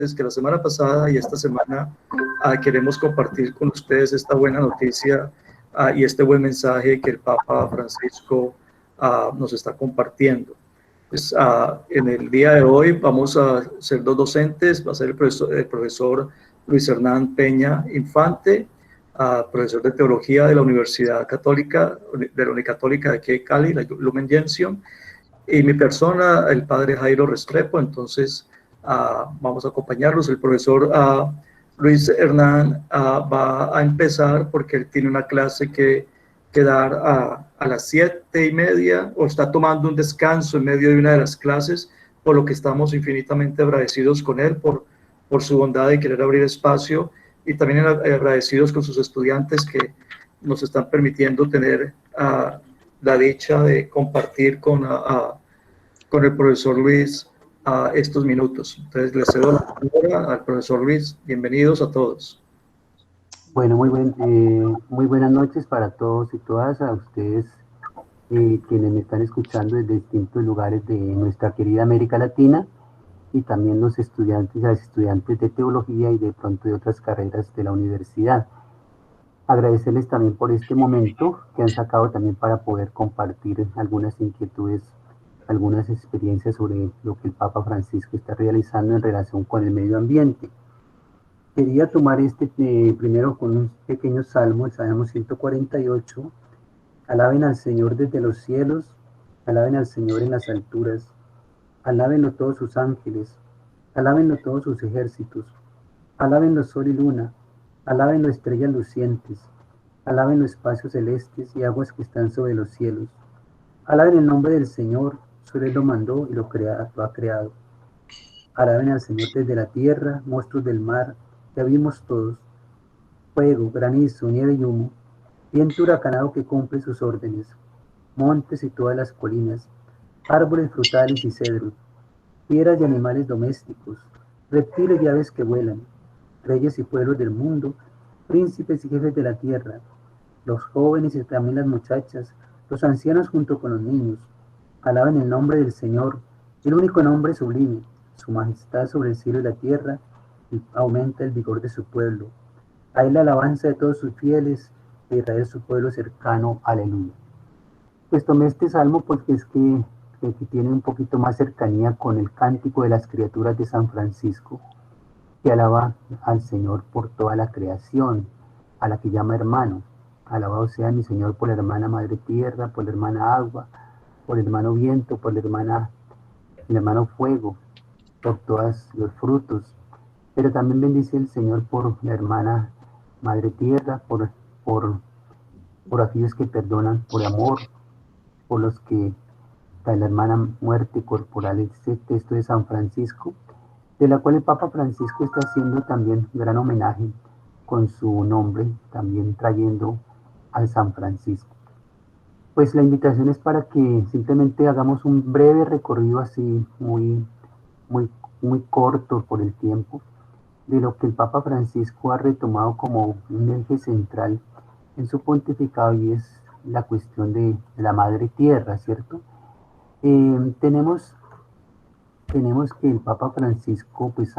es que la semana pasada y esta semana queremos compartir con ustedes esta buena noticia y este buen mensaje que el Papa Francisco nos está compartiendo. Pues, en el día de hoy vamos a ser dos docentes, va a ser el profesor Luis Hernán Peña Infante, profesor de Teología de la Universidad Católica, de la Unicatólica de aquí de Cali, la Lumen Gentium, y mi persona, el padre Jairo Restrepo. Entonces vamos a acompañarlos. El profesor Luis Hernán va a empezar porque él tiene una clase que dar a las 7:30, o está tomando un descanso en medio de una de las clases, por lo que estamos infinitamente agradecidos con él por su bondad de querer abrir espacio, y también agradecidos con sus estudiantes que nos están permitiendo tener la dicha de compartir con el profesor Luis estos minutos. Entonces les cedo la palabra al profesor Luis. Bienvenidos a todos. Bueno, muy buenas noches para todos y todas, a ustedes quienes me están escuchando desde distintos lugares de nuestra querida América Latina, y también los estudiantes y las estudiantes de teología y de pronto de otras carreras de la universidad. Agradecerles también por este momento que han sacado también para poder compartir algunas inquietudes, algunas experiencias sobre lo que el Papa Francisco está realizando en relación con el medio ambiente. Quería tomar primero con un pequeño salmo, el Salmo 148. Alaben al Señor desde los cielos, alaben al Señor en las alturas, alábenlo todos sus ángeles, alábenlo todos sus ejércitos, alábenlo sol y luna, alábenlo estrellas lucientes, alábenlo espacios celestes y aguas que están sobre los cielos. Alaben el nombre del Señor, solo Él lo mandó y lo ha creado. Alaben al Señor desde la tierra, monstruos del mar, ya vimos todos, fuego, granizo, nieve y humo, viento huracanado que cumple sus órdenes, montes y todas las colinas, árboles frutales y cedros, fieras y animales domésticos, reptiles y aves que vuelan, reyes y pueblos del mundo, príncipes y jefes de la tierra, los jóvenes y también las muchachas, los ancianos junto con los niños, alaben el nombre del Señor, el único nombre sublime, su majestad sobre el cielo y la tierra, y aumenta el vigor de su pueblo. A él la alabanza de todos sus fieles, de Israel su pueblo cercano, aleluya. Pues tomé este salmo porque es que tiene un poquito más cercanía con el cántico de las criaturas de San Francisco, que alaba al Señor por toda la creación, a la que llama hermano. Alabado sea mi Señor por la hermana madre tierra, por la hermana agua, por el hermano viento, por el hermano fuego, por todos los frutos. Pero también bendice el Señor por la hermana madre tierra, por aquellos que perdonan por amor, por los que está la hermana muerte corporal. Este texto de San Francisco, de la cual el Papa Francisco está haciendo también gran homenaje con su nombre, también trayendo al San Francisco. Pues la invitación es para que simplemente hagamos un breve recorrido así muy corto por el tiempo, de lo que el Papa Francisco ha retomado como un eje central en su pontificado, y es la cuestión de la Madre Tierra, ¿cierto? Tenemos que el Papa Francisco, pues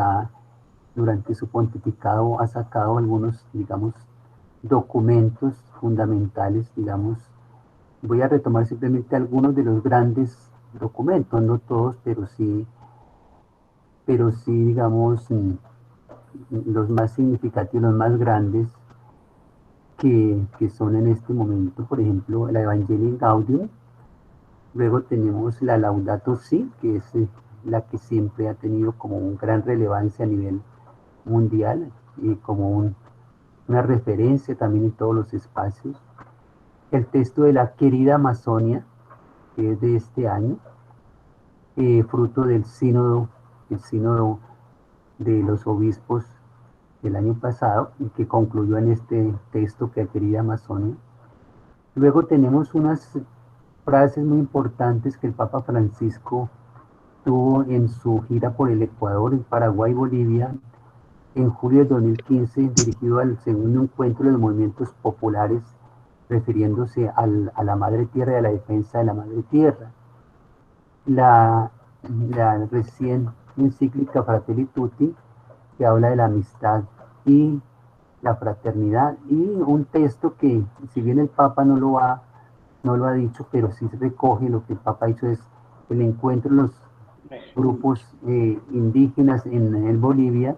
durante su pontificado ha sacado algunos, digamos, documentos fundamentales, digamos. Voy a retomar simplemente algunos de los grandes documentos, no todos, pero sí, digamos, los más significativos, los más grandes, que son en este momento, por ejemplo, la Evangelii Gaudium. Luego tenemos la Laudato Si, que es la que siempre ha tenido como una gran relevancia a nivel mundial y como una referencia también en todos los espacios. El texto de la querida Amazonia, que es de este año, fruto del sínodo de los obispos del año pasado, y que concluyó en este texto, que querida Amazonia. Luego tenemos unas frases muy importantes que el Papa Francisco tuvo en su gira por el Ecuador, en Paraguay y Bolivia, en julio de 2015, dirigido al segundo encuentro de los movimientos populares, refiriéndose a la Madre Tierra y a la defensa de la Madre Tierra. La recién encíclica Fratelli Tutti, que habla de la amistad y la fraternidad, y un texto que, si bien el Papa no lo ha dicho, pero sí recoge lo que el Papa ha dicho, es el encuentro de los grupos indígenas en Bolivia,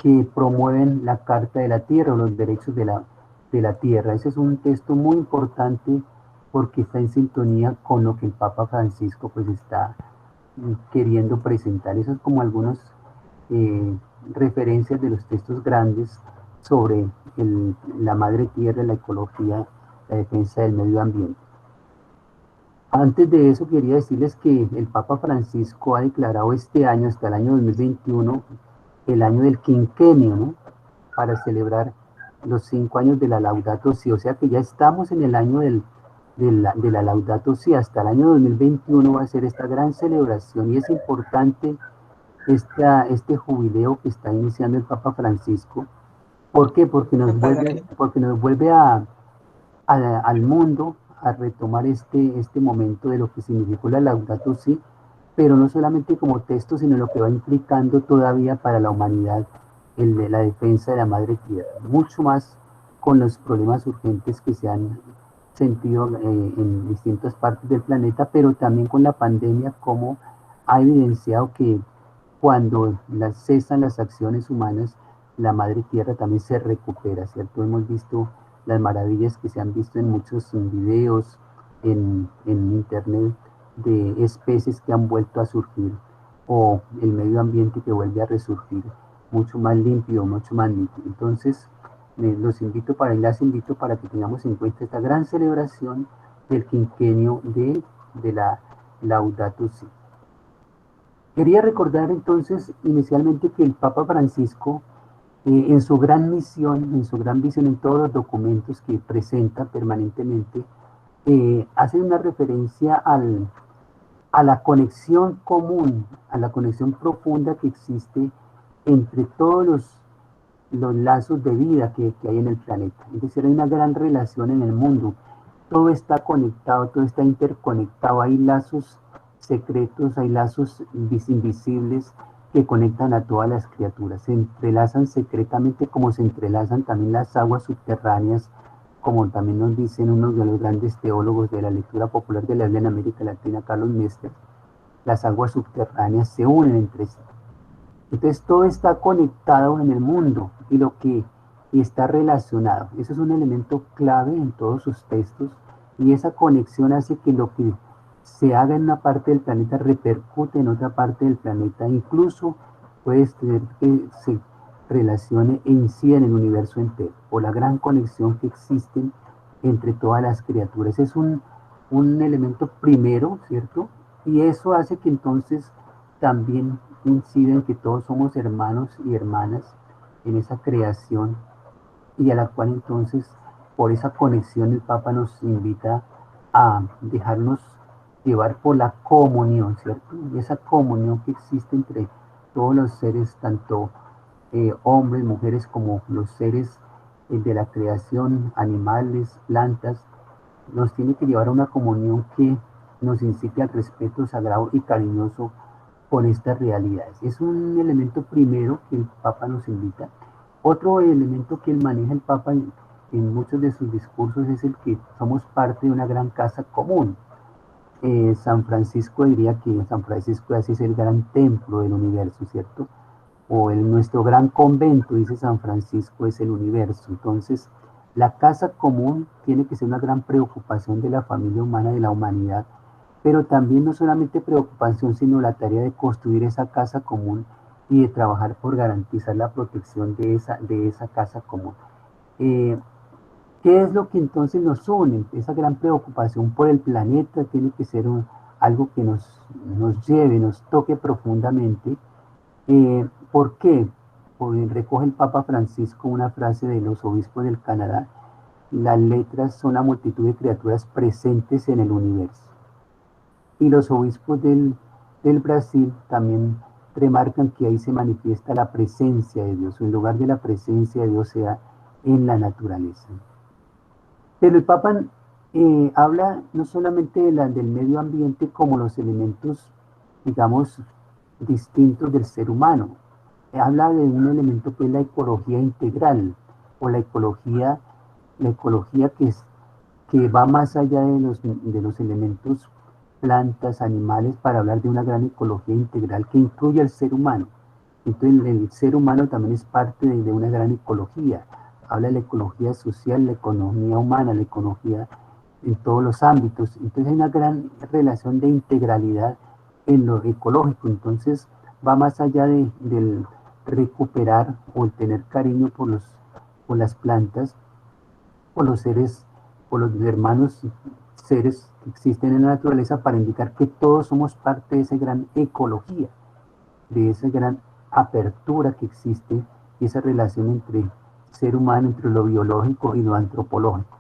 que promueven la Carta de la Tierra o los derechos de la tierra. Ese es un texto muy importante porque está en sintonía con lo que el Papa Francisco pues está queriendo presentar. Esas como algunas eh, referencias de los textos grandes sobre la madre tierra, la ecología, la defensa del medio ambiente. Antes de eso quería decirles que el Papa Francisco ha declarado este año, hasta el año 2021, el año del quinquenio, ¿no? Para celebrar los 5 años de la Laudato Si, o sea que ya estamos en el año de la Laudato Si. Hasta el año 2021 va a ser esta gran celebración, y es importante este jubileo que está iniciando el Papa Francisco. ¿Por qué? Porque nos vuelve al mundo a retomar este momento de lo que significó la Laudato Si, pero no solamente como texto, sino lo que va implicando todavía para la humanidad, el de la defensa de la madre tierra, mucho más con los problemas urgentes que se han sentido en distintas partes del planeta, pero también con la pandemia, como ha evidenciado que cuando cesan las acciones humanas, la madre tierra también se recupera, ¿cierto? Hemos visto las maravillas que se han visto en muchos videos en internet de especies que han vuelto a surgir, o el medio ambiente que vuelve a resurgir mucho más limpio, mucho más nítido. Entonces, las invito para que tengamos en cuenta esta gran celebración del quinquenio de la Laudato Si. Quería recordar entonces inicialmente que el Papa Francisco, en su gran misión, en su gran visión, en todos los documentos que presenta permanentemente, hace una referencia a la conexión común, a la conexión profunda que existe entre todos los lazos de vida que hay en el planeta. Es decir, hay una gran relación en el mundo. Todo está conectado, todo está interconectado. Hay lazos secretos, hay lazos invisibles que conectan a todas las criaturas. Se entrelazan secretamente, como se entrelazan también las aguas subterráneas, como también nos dicen uno de los grandes teólogos de la lectura popular de la Biblia en América Latina, Carlos Mester. Las aguas subterráneas se unen entre sí. Entonces todo está conectado en el mundo y está relacionado. Eso es un elemento clave en todos sus textos, y esa conexión hace que lo que se haga en una parte del planeta repercute en otra parte del planeta. Incluso puede ser que se relacione e incida en el universo entero, por la gran conexión que existe entre todas las criaturas. Es un elemento primero, ¿cierto? Y eso hace que entonces también incide en que todos somos hermanos y hermanas en esa creación, y a la cual entonces, por esa conexión, el Papa nos invita a dejarnos llevar por la comunión, ¿cierto? Y esa comunión que existe entre todos los seres, tanto hombres, mujeres, como los seres de la creación, animales, plantas, nos tiene que llevar a una comunión que nos incite al respeto sagrado y cariñoso con estas realidades. Es un elemento primero que el Papa nos invita. Otro elemento que él maneja, el Papa, en muchos de sus discursos, es el que somos parte de una gran casa común. San Francisco diría que San Francisco de Asís es el gran templo del universo, ¿cierto? O nuestro gran convento, dice San Francisco, es el universo. Entonces, la casa común tiene que ser una gran preocupación de la familia humana, de la humanidad, pero también no solamente preocupación, sino la tarea de construir esa casa común y de trabajar por garantizar la protección de esa casa común. ¿Qué es lo que entonces nos une? Esa gran preocupación por el planeta tiene que ser algo que nos lleve, nos toque profundamente. ¿Por qué? Porque recoge el Papa Francisco una frase de los obispos del Canadá: las letras son la multitud de criaturas presentes en el universo. Y los obispos del Brasil también remarcan que ahí se manifiesta la presencia de Dios, en lugar de la presencia de Dios sea en la naturaleza. Pero el Papa habla no solamente del medio ambiente como los elementos, digamos, distintos del ser humano, habla de un elemento que es la ecología integral, o la ecología que va más allá de los elementos plantas, animales, para hablar de una gran ecología integral que incluye al ser humano. Entonces el ser humano también es parte de una gran ecología. Habla de la ecología social, la economía humana, la ecología en todos los ámbitos. Entonces hay una gran relación de integralidad en lo ecológico. Entonces va más allá del recuperar o el tener cariño por las plantas, por los seres, por los hermanos seres que existen en la naturaleza, para indicar que todos somos parte de esa gran ecología, de esa gran apertura que existe, y esa relación entre ser humano, entre lo biológico y lo antropológico.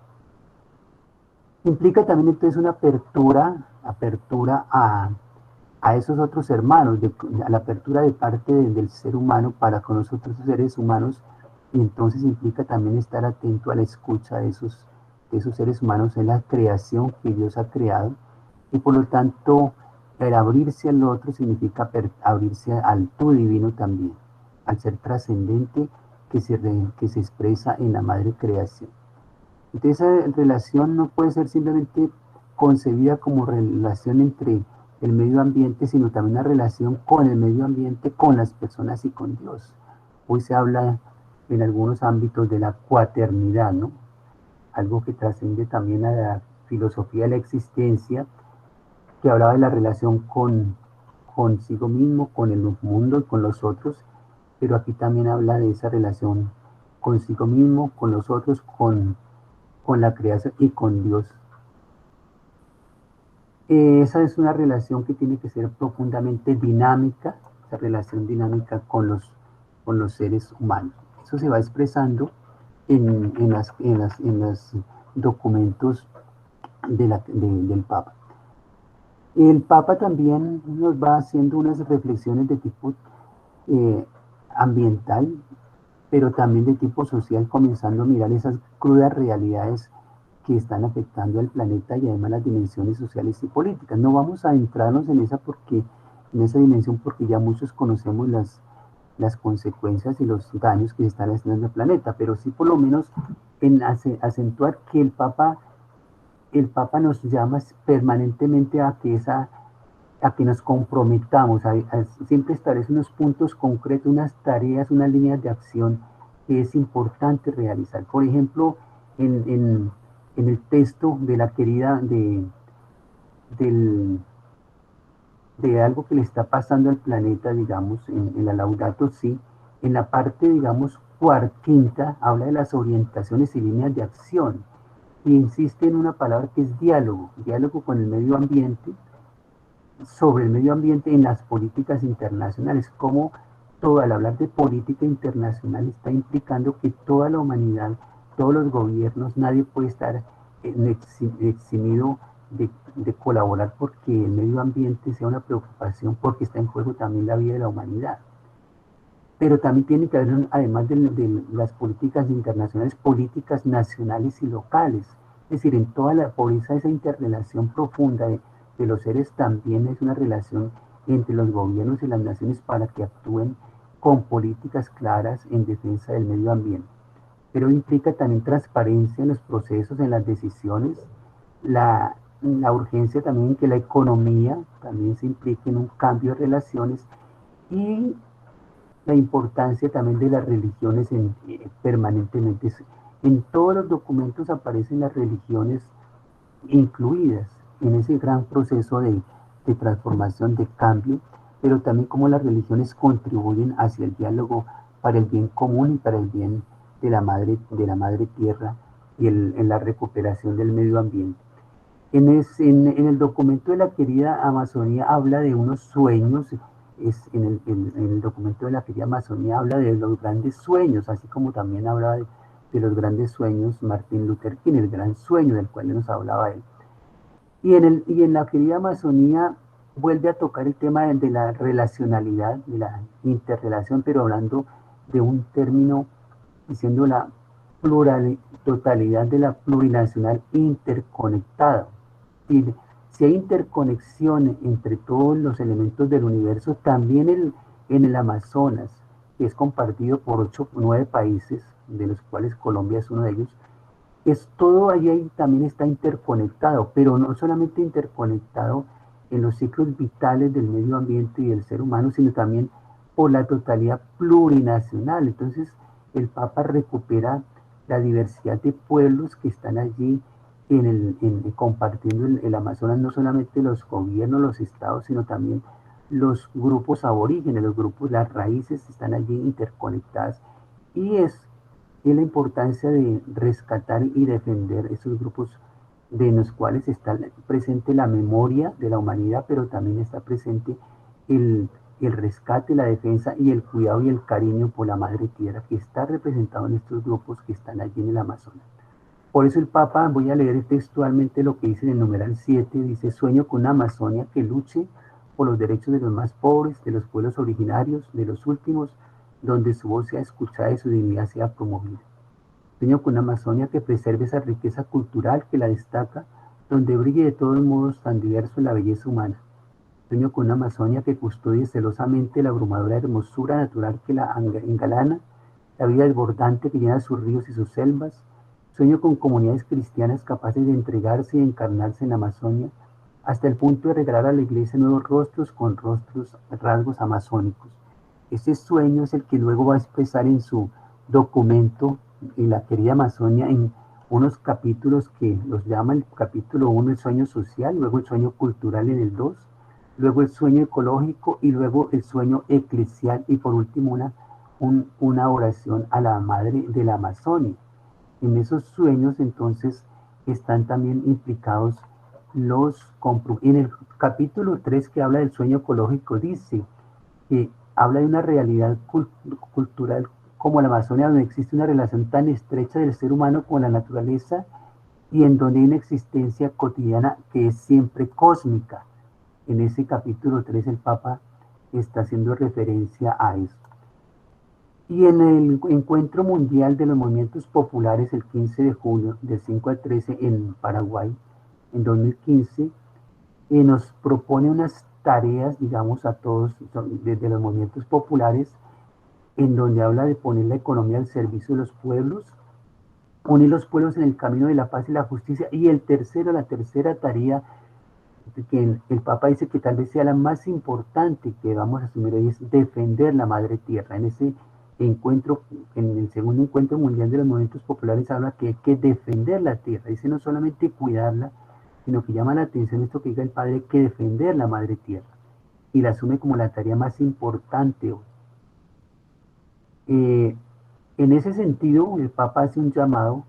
Implica también entonces una apertura a esos otros hermanos, a la apertura de parte del ser humano para con los otros seres humanos, y entonces implica también estar atento a la escucha de esos seres humanos en la creación que Dios ha creado, y por lo tanto el abrirse al otro significa abrirse al tú divino también, al ser trascendente que se expresa en la madre creación. Entonces esa relación no puede ser simplemente concebida como relación entre el medio ambiente, sino también una relación con el medio ambiente, con las personas y con Dios. Hoy se habla en algunos ámbitos de la cuaternidad, ¿no? Algo que trasciende también a la filosofía de la existencia, que hablaba de la relación consigo mismo, con el mundo y con los otros, pero aquí también habla de esa relación consigo mismo, con los otros, con la creación y con Dios. Esa es una relación que tiene que ser profundamente dinámica, esa relación dinámica con los seres humanos. Eso se va expresando en los documentos del Papa. El Papa también nos va haciendo unas reflexiones de tipo eh, ambiental, pero también de tipo social, comenzando a mirar esas crudas realidades que están afectando al planeta y además las dimensiones sociales y políticas. No vamos a entrarnos en esa dimensión, porque ya muchos conocemos las consecuencias y los daños que se están haciendo en el planeta, pero sí por lo menos en acentuar que el Papa nos llama permanentemente a que nos comprometamos, siempre establece unos puntos concretos, unas tareas, unas líneas de acción que es importante realizar. Por ejemplo, en el texto de la querida del, de algo que le está pasando al planeta, digamos, en la Laudato Si, en la parte, digamos, quinta, habla de las orientaciones y líneas de acción, y insiste en una palabra que es diálogo con el medio ambiente, sobre el medio ambiente en las políticas internacionales, como todo al hablar de política internacional está implicando que toda la humanidad, todos los gobiernos, nadie puede estar eximido de colaborar porque el medio ambiente sea una preocupación, porque está en juego también la vida de la humanidad. Pero también tiene que haber, además de las políticas internacionales, políticas nacionales y locales. Es decir, en toda la pobreza, esa interrelación profunda de los seres también es una relación entre los gobiernos y las naciones para que actúen con políticas claras en defensa del medio ambiente. Pero implica también transparencia en los procesos, en las decisiones, la urgencia también en que la economía también se implique en un cambio de relaciones, y la importancia también de las religiones permanentemente. En todos los documentos aparecen las religiones incluidas en ese gran proceso de transformación, de cambio, pero también cómo las religiones contribuyen hacia el diálogo para el bien común y para el bien de la madre tierra, y en la recuperación del medio ambiente. En el documento de la querida Amazonía habla de unos sueños, en el documento de la querida Amazonía habla de los grandes sueños, así como también habla de los grandes sueños Martin Luther King, el gran sueño del cual nos hablaba él. Y en la querida Amazonía vuelve a tocar el tema de la relacionalidad, de la interrelación, pero hablando de un término, diciendo la totalidad de la plurinacional interconectada. Y si hay interconexión entre todos los elementos del universo, también en el Amazonas, que es compartido por 8 o 9 países, de los cuales Colombia es uno de ellos, es todo ahí también está interconectado, pero no solamente interconectado en los ciclos vitales del medio ambiente y del ser humano, sino también por la totalidad plurinacional. Entonces, el Papa recupera la diversidad de pueblos que están allí compartiendo el Amazonas, no solamente los gobiernos, los estados, sino también los grupos aborígenes, los grupos, las raíces están allí interconectadas. Y es la importancia de rescatar y defender esos grupos de los cuales está presente la memoria de la humanidad, pero también está presente el rescate, la defensa y el cuidado y el cariño por la madre tierra, que está representado en estos grupos que están allí en el Amazonas. Por eso el Papa, voy a leer textualmente lo que dice en el numeral 7, dice: sueño con una Amazonia que luche por los derechos de los más pobres, de los pueblos originarios, de los últimos, donde su voz sea escuchada y su dignidad sea promovida. Sueño con una Amazonia que preserve esa riqueza cultural que la destaca, donde brille de todos modos tan diverso la belleza humana. Sueño con una Amazonia que custodie celosamente la abrumadora hermosura natural que la engalana, la vida desbordante que llena sus ríos y sus selvas. Sueño con comunidades cristianas capaces de entregarse y encarnarse en la Amazonia, hasta el punto de regalar a la iglesia nuevos rostros con rasgos amazónicos. Ese sueño es el que luego va a expresar en su documento, en la querida Amazonia, en unos capítulos que los llama el capítulo 1, el sueño social, luego el sueño cultural en el 2, luego el sueño ecológico y luego el sueño eclesial y por último una oración a la madre de la Amazonia. En esos sueños entonces están también implicados en el capítulo 3 que habla del sueño ecológico dice que habla de una realidad cultural como la Amazonia, donde existe una relación tan estrecha del ser humano con la naturaleza y en donde hay una existencia cotidiana que es siempre cósmica. En ese capítulo 3 el Papa está haciendo referencia a eso. Y en el Encuentro Mundial de los Movimientos Populares, el 15 de julio, del 5 al 13 en Paraguay, en 2015, nos propone unas tareas, digamos, a todos, desde los movimientos populares, en donde habla de poner la economía al servicio de los pueblos, unir los pueblos en el camino de la paz y la justicia, y la tercera tarea, que el Papa dice que tal vez sea la más importante que vamos a asumir hoy, es defender la madre tierra. En ese encuentro, en el segundo encuentro mundial de los movimientos populares, habla que hay que defender la tierra, dice no solamente cuidarla, sino que llama la atención esto que diga el Padre, hay que defender la madre tierra, y la asume como la tarea más importante hoy. En ese sentido, el Papa hace un llamado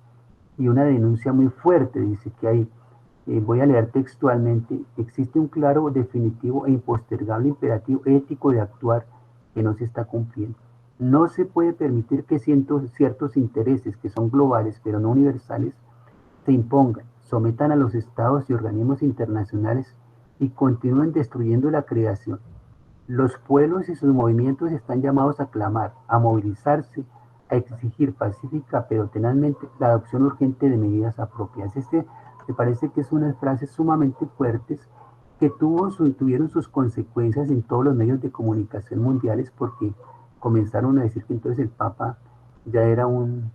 y una denuncia muy fuerte, dice que hay, voy a leer textualmente, existe un claro, definitivo e impostergable imperativo ético de actuar que no se está cumpliendo. No se puede permitir que ciertos intereses que son globales pero no universales se impongan, sometan a los estados y organismos internacionales y continúen destruyendo la creación. Los pueblos y sus movimientos están llamados a clamar, a movilizarse, a exigir pacífica pero tenazmente la adopción urgente de medidas apropiadas. Me parece que es unas frases sumamente fuertes que tuvieron sus consecuencias en todos los medios de comunicación mundiales, porque comenzaron a decir que entonces el Papa ya era un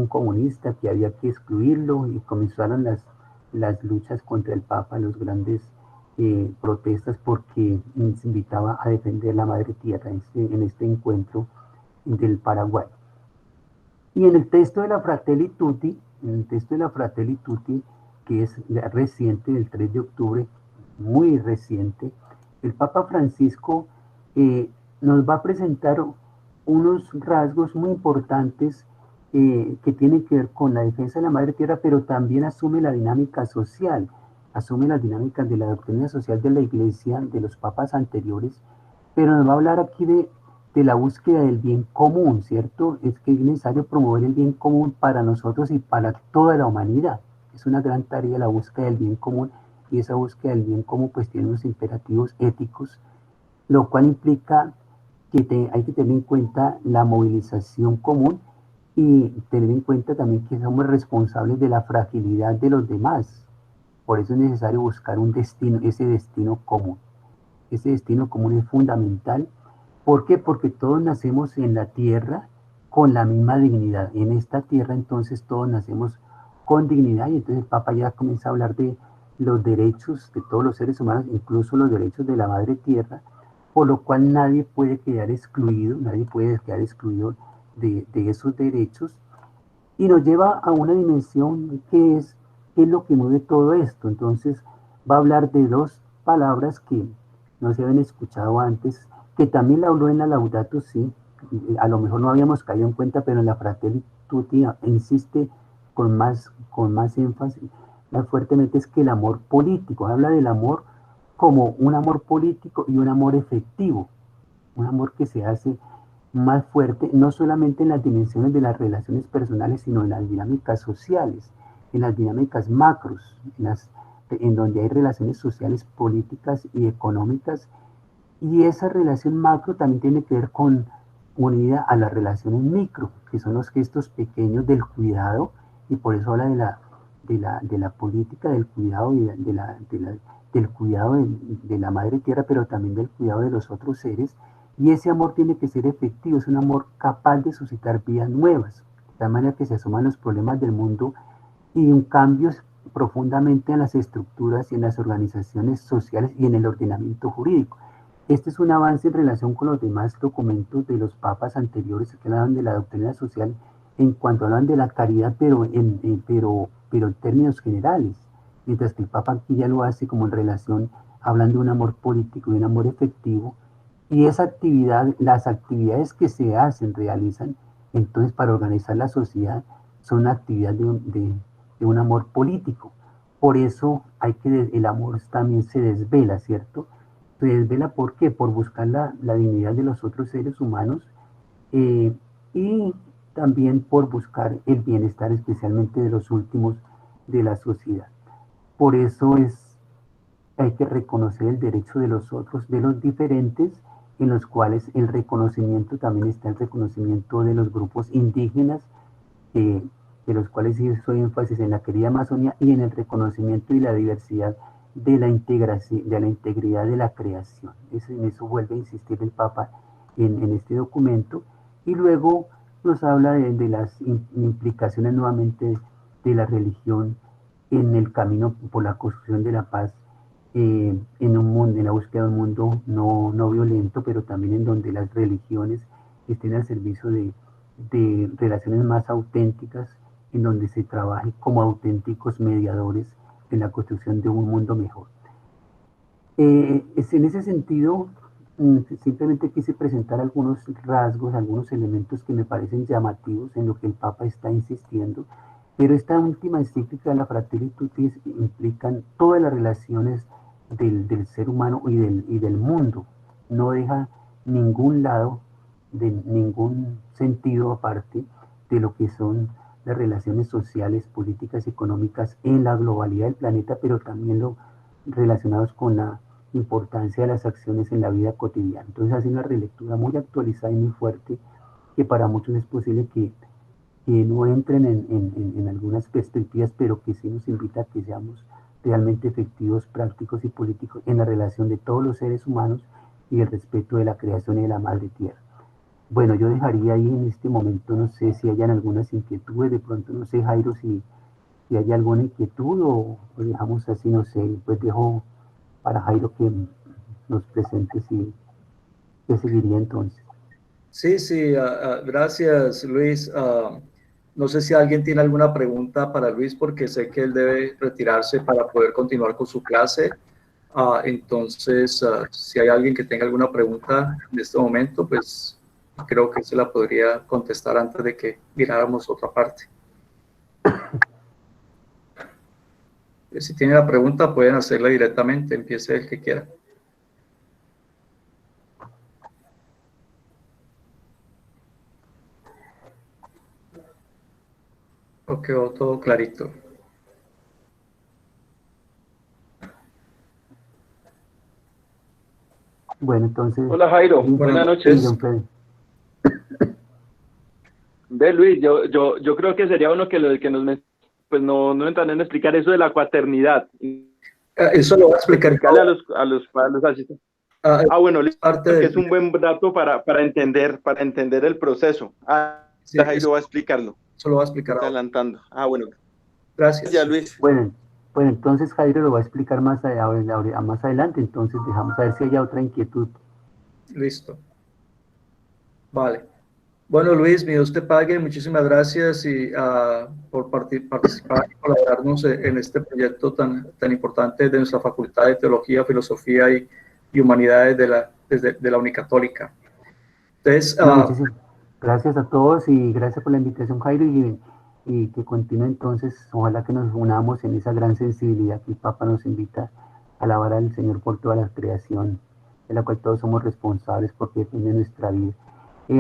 comunista, que había que excluirlo, y comenzaron las luchas contra el Papa, los grandes protestas, porque se invitaba a defender la madre tierra en este encuentro del Paraguay. Y en el texto de la Fratelli Tutti, que es reciente, del 3 de octubre, muy reciente, el Papa Francisco nos va a presentar unos rasgos muy importantes que tienen que ver con la defensa de la madre tierra, pero también asume la dinámica social, asume las dinámicas de la doctrina social de la Iglesia, de los papas anteriores, pero nos va a hablar aquí de la búsqueda del bien común, ¿cierto? Es que es necesario promover el bien común para nosotros y para toda la humanidad. Es una gran tarea la búsqueda del bien común, y esa búsqueda del bien común pues tiene unos imperativos éticos, lo cual implica que hay que tener en cuenta la movilización común y tener en cuenta también que somos responsables de la fragilidad de los demás. Por eso es necesario buscar un destino, ese destino común. Ese destino común es fundamental, ¿Por qué? Porque todos nacemos en la tierra con la misma dignidad. En esta tierra entonces todos nacemos con dignidad y entonces el Papa ya comienza a hablar de los derechos de todos los seres humanos, incluso los derechos de la madre tierra, por lo cual nadie puede quedar excluido, de esos derechos, y nos lleva a una dimensión qué es lo que mueve todo esto. Entonces va a hablar de dos palabras que no se habían escuchado antes, que también la habló en la Laudato Si, a lo mejor no habíamos caído en cuenta, pero en la Fratelli Tutti insiste con más énfasis, más fuertemente, es que el amor político, habla del amor como un amor político y un amor efectivo, un amor que se hace más fuerte, no solamente en las dimensiones de las relaciones personales, sino en las dinámicas sociales, en las dinámicas macros, en donde hay relaciones sociales, políticas y económicas, y esa relación macro también tiene que ver con unida a las relaciones micro, que son los gestos pequeños del cuidado, y por eso habla de la política, del cuidado, del cuidado de la madre tierra, pero también del cuidado de los otros seres, y ese amor tiene que ser efectivo, es un amor capaz de suscitar vidas nuevas, de tal manera que se asoman los problemas del mundo y un cambio profundamente en las estructuras y en las organizaciones sociales y en el ordenamiento jurídico. Este es un avance en relación con los demás documentos de los papas anteriores que hablan de la doctrina social en cuanto hablan de la caridad, pero en términos generales, mientras que el Papa aquí ya lo hace como en relación, hablando de un amor político y un amor efectivo, y esa actividad, las actividades que se hacen, realizan, entonces para organizar la sociedad, son una actividad de un amor político. Por eso el amor también se desvela, ¿cierto? Se desvela, ¿por qué? Por buscar la dignidad de los otros seres humanos, eh, y también por buscar el bienestar especialmente de los últimos de la sociedad. Por eso hay que reconocer el derecho de los otros, de los diferentes, en los cuales el reconocimiento también está el reconocimiento de los grupos indígenas, de los cuales hizo énfasis en la querida Amazonía, y en el reconocimiento y la diversidad de la integración, de la integridad de la creación. En eso vuelve a insistir el Papa en este documento, y luego nos habla de las implicaciones nuevamente de la religión en el camino por la construcción de la paz, en un mundo, en la búsqueda de un mundo no violento, pero también en donde las religiones estén al servicio de relaciones más auténticas, en donde se trabaje como auténticos mediadores en la construcción de un mundo mejor. En ese sentido, simplemente quise presentar algunos rasgos, algunos elementos que me parecen llamativos en lo que el Papa está insistiendo, pero esta última encíclica de la Fratelli Tutti implican todas las relaciones del ser humano y del mundo, no deja ningún lado, de ningún sentido aparte de lo que son las relaciones sociales, políticas y económicas en la globalidad del planeta, pero también relacionados con la importancia de las acciones en la vida cotidiana. Entonces hace una relectura muy actualizada y muy fuerte, que para muchos es posible que no entren en algunas perspectivas, pero que sí nos invita a que seamos realmente efectivos, prácticos y políticos en la relación de todos los seres humanos y el respeto de la creación y de la madre tierra. Bueno, yo dejaría ahí en este momento, no sé si hayan algunas inquietudes, de pronto no sé, Jairo, si hay alguna inquietud, o dejamos así, no sé, pues dejo para Jairo que nos presente si qué seguiría entonces. Sí, sí, gracias Luis. No sé si alguien tiene alguna pregunta para Luis, porque sé que él debe retirarse para poder continuar con su clase. Entonces, si hay alguien que tenga alguna pregunta en este momento, pues creo que se la podría contestar antes de que miráramos otra parte. Si tiene la pregunta, pueden hacerla directamente. Empiece el que quiera. O quedó todo clarito. Bueno, entonces... Hola Jairo, sí, buenas noches. Sí, Ve Luis, yo creo que sería bueno que pues no entran en explicar eso de la cuaternidad. Eso lo voy a explicar Explicarle a los asistentes. Bueno, listo, parte que del... es un buen dato para entender el proceso. Sí, Jairo va a explicarlo. eso lo va a explicar Está ahora. adelantando. Bueno. Gracias. Ya, Luis. Bueno, bueno, entonces Jairo lo va a explicar más adelante, entonces dejamos a ver si hay otra inquietud. Listo. Vale. Bueno, Luis, mi Dios te pague. Muchísimas gracias por participar y colaborarnos en este proyecto tan importante de nuestra Facultad de Teología, Filosofía y Humanidades de la Unicatólica. Entonces, No, muchísimas gracias a todos y gracias por la invitación, Jairo, y que continúe entonces, ojalá que nos unamos en esa gran sensibilidad que el Papa nos invita a alabar al Señor por toda la creación, de la cual todos somos responsables porque depende de nuestra vida.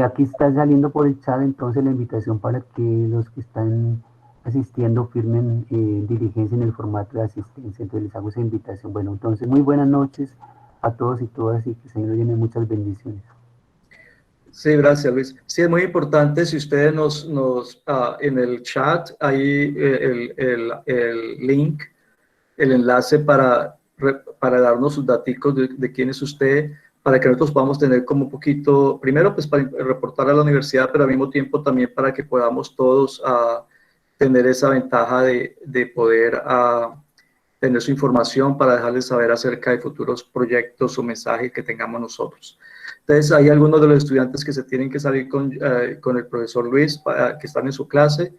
Aquí está saliendo por el chat entonces la invitación para que los que están asistiendo firmen diligencia en el formato de asistencia, entonces les hago esa invitación. Bueno, entonces muy buenas noches a todos y todas y que el Señor llene muchas bendiciones. sí, gracias, Luis. Sí, es muy importante si ustedes en el chat, ahí el link, el enlace para darnos sus datos de quién es usted, para que nosotros podamos tener como un poquito, primero pues para reportar a la universidad, pero al mismo tiempo también para que podamos todos tener esa ventaja de poder tener su información para dejarles saber acerca de futuros proyectos o mensajes que tengamos nosotros. Entonces, hay algunos de los estudiantes que se tienen que salir con el profesor Luis, que están en su clase,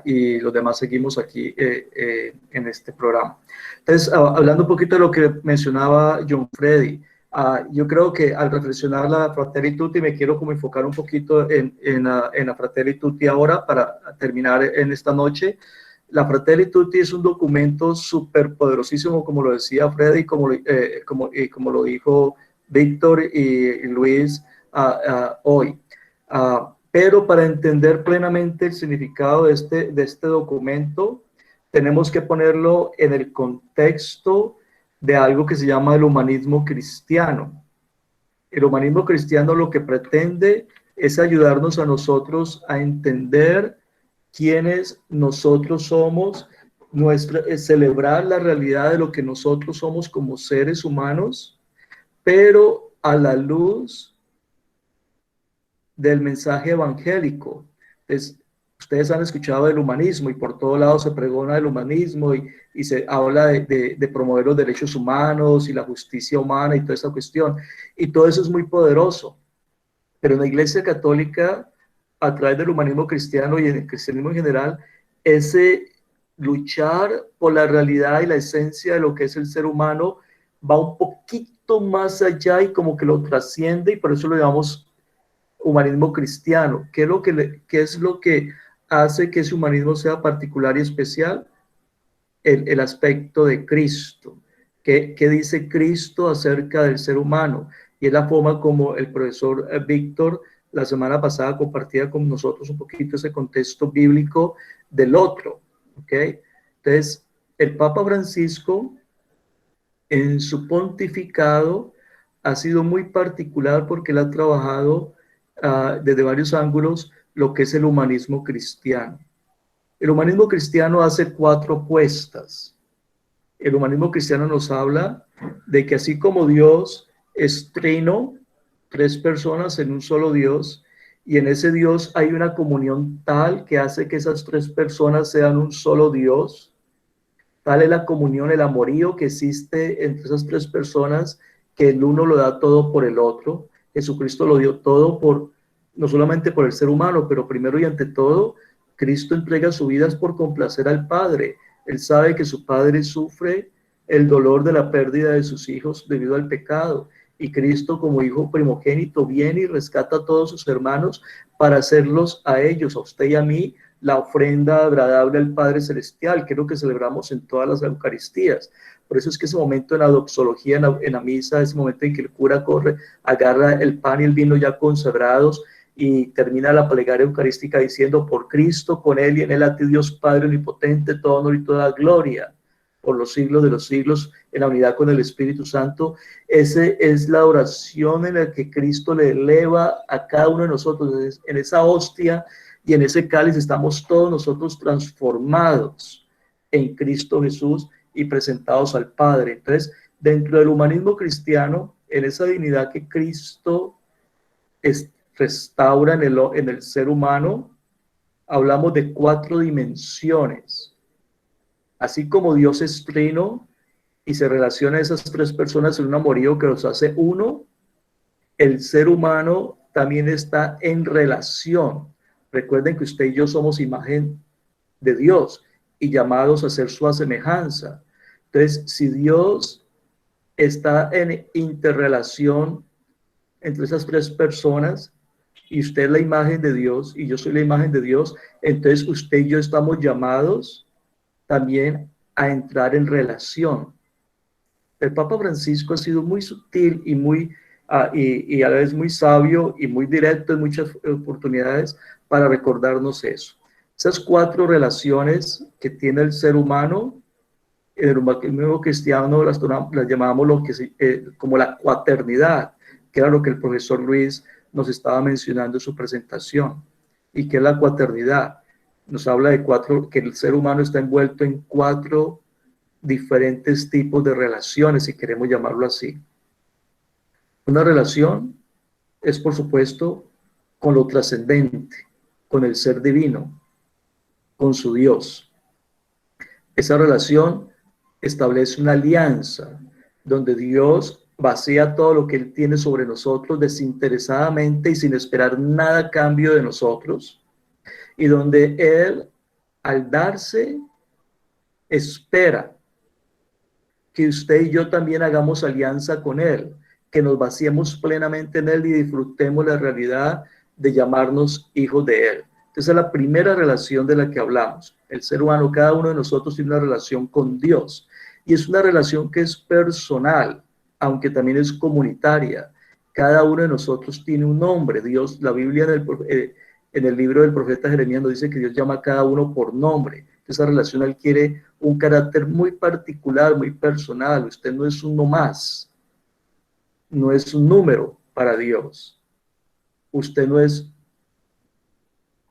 y los demás seguimos aquí en este programa. Entonces, hablando un poquito de lo que mencionaba John Freddy, yo creo que al reflexionar la Fratelli Tutti, me quiero como enfocar un poquito en la Fratelli Tutti ahora para terminar en esta noche. La Fratelli Tutti es un documento súper poderosísimo, como lo decía Freddy, como lo dijo Víctor y Luis hoy. Pero para entender plenamente el significado de este documento, tenemos que ponerlo en el contexto de algo que se llama el humanismo cristiano. El humanismo cristiano lo que pretende es ayudarnos a nosotros a entender quiénes nosotros somos, celebrar la realidad de lo que nosotros somos como seres humanos, pero a la luz del mensaje evangélico. Entonces, ustedes han escuchado del humanismo y por todos lados se pregona del humanismo y se habla de promover los derechos humanos y la justicia humana y toda esa cuestión. Y todo eso es muy poderoso. Pero en la Iglesia Católica, a través del humanismo cristiano y en el cristianismo en general, ese luchar por la realidad y la esencia de lo que es el ser humano va un poquito más allá y como que lo trasciende, y por eso lo llamamos humanismo cristiano. ¿Qué es lo que hace que ese humanismo sea particular y especial? El aspecto de Cristo. ¿Qué dice Cristo acerca del ser humano? Y es la forma como el profesor Víctor la semana pasada compartía con nosotros un poquito ese contexto bíblico del otro. ¿Okay? Entonces, el Papa Francisco en su pontificado ha sido muy particular porque él ha trabajado desde varios ángulos lo que es el humanismo cristiano. El humanismo cristiano hace 4 apuestas. El humanismo cristiano nos habla de que así como Dios es trino, 3 personas en un solo Dios, y en ese Dios hay una comunión tal que hace que esas 3 personas sean un solo Dios, tal es la comunión, el amorío que existe entre esas 3 personas, que el uno lo da todo por el otro. Jesucristo lo dio todo no solamente por el ser humano, pero primero y ante todo, Cristo entrega su vida por complacer al Padre. Él sabe que su Padre sufre el dolor de la pérdida de sus hijos debido al pecado. Y Cristo, como hijo primogénito, viene y rescata a todos sus hermanos para hacerlos a ellos, a usted y a mí, la ofrenda agradable al Padre Celestial, que es lo que celebramos en todas las Eucaristías. Por eso es que ese momento en la doxología, en la misa, ese momento en que el cura corre, agarra el pan y el vino ya consagrados y termina la plegaria eucarística diciendo: por Cristo, con Él y en Él a ti, Dios Padre omnipotente, todo honor y toda gloria, por los siglos de los siglos, en la unidad con el Espíritu Santo. Esa es la oración en la que Cristo le eleva a cada uno de nosotros. En esa hostia y en ese cáliz estamos todos nosotros transformados en Cristo Jesús y presentados al Padre. Entonces, dentro del humanismo cristiano, en esa dignidad que Cristo restaura en el ser humano, hablamos de 4 dimensiones. Así como Dios es trino y se relaciona a esas 3 personas en un amorío que los hace uno, el ser humano también está en relación. Recuerden que usted y yo somos imagen de Dios y llamados a ser su semejanza. Entonces, si Dios está en interrelación entre esas 3 personas, y usted es la imagen de Dios y yo soy la imagen de Dios, entonces usted y yo estamos llamados también a entrar en relación. El Papa Francisco ha sido muy sutil y y a la vez muy sabio y muy directo en muchas oportunidades para recordarnos eso. Esas 4 relaciones que tiene el ser humano, el humanismo cristiano las llamamos como la cuaternidad, que era lo que el profesor Luis nos estaba mencionando en su presentación. ¿Y qué es la cuaternidad? Nos habla de que el ser humano está envuelto en 4 diferentes tipos de relaciones, si queremos llamarlo así. Una relación es, por supuesto, con lo trascendente, con el ser divino, con su Dios. Esa relación establece una alianza donde Dios vacía todo lo que Él tiene sobre nosotros desinteresadamente y sin esperar nada a cambio de nosotros, y donde Él, al darse, espera que usted y yo también hagamos alianza con Él, que nos vaciemos plenamente en Él y disfrutemos la realidad de llamarnos hijos de Él. Esa es la primera relación de la que hablamos. El ser humano, cada uno de nosotros tiene una relación con Dios, y es una relación que es personal, aunque también es comunitaria. Cada uno de nosotros tiene un nombre. Dios, la Biblia en el libro del profeta Jeremías nos dice que Dios llama a cada uno por nombre. Esa relación adquiere un carácter muy particular, muy personal. Usted no es uno más, no es un número para Dios. Usted no es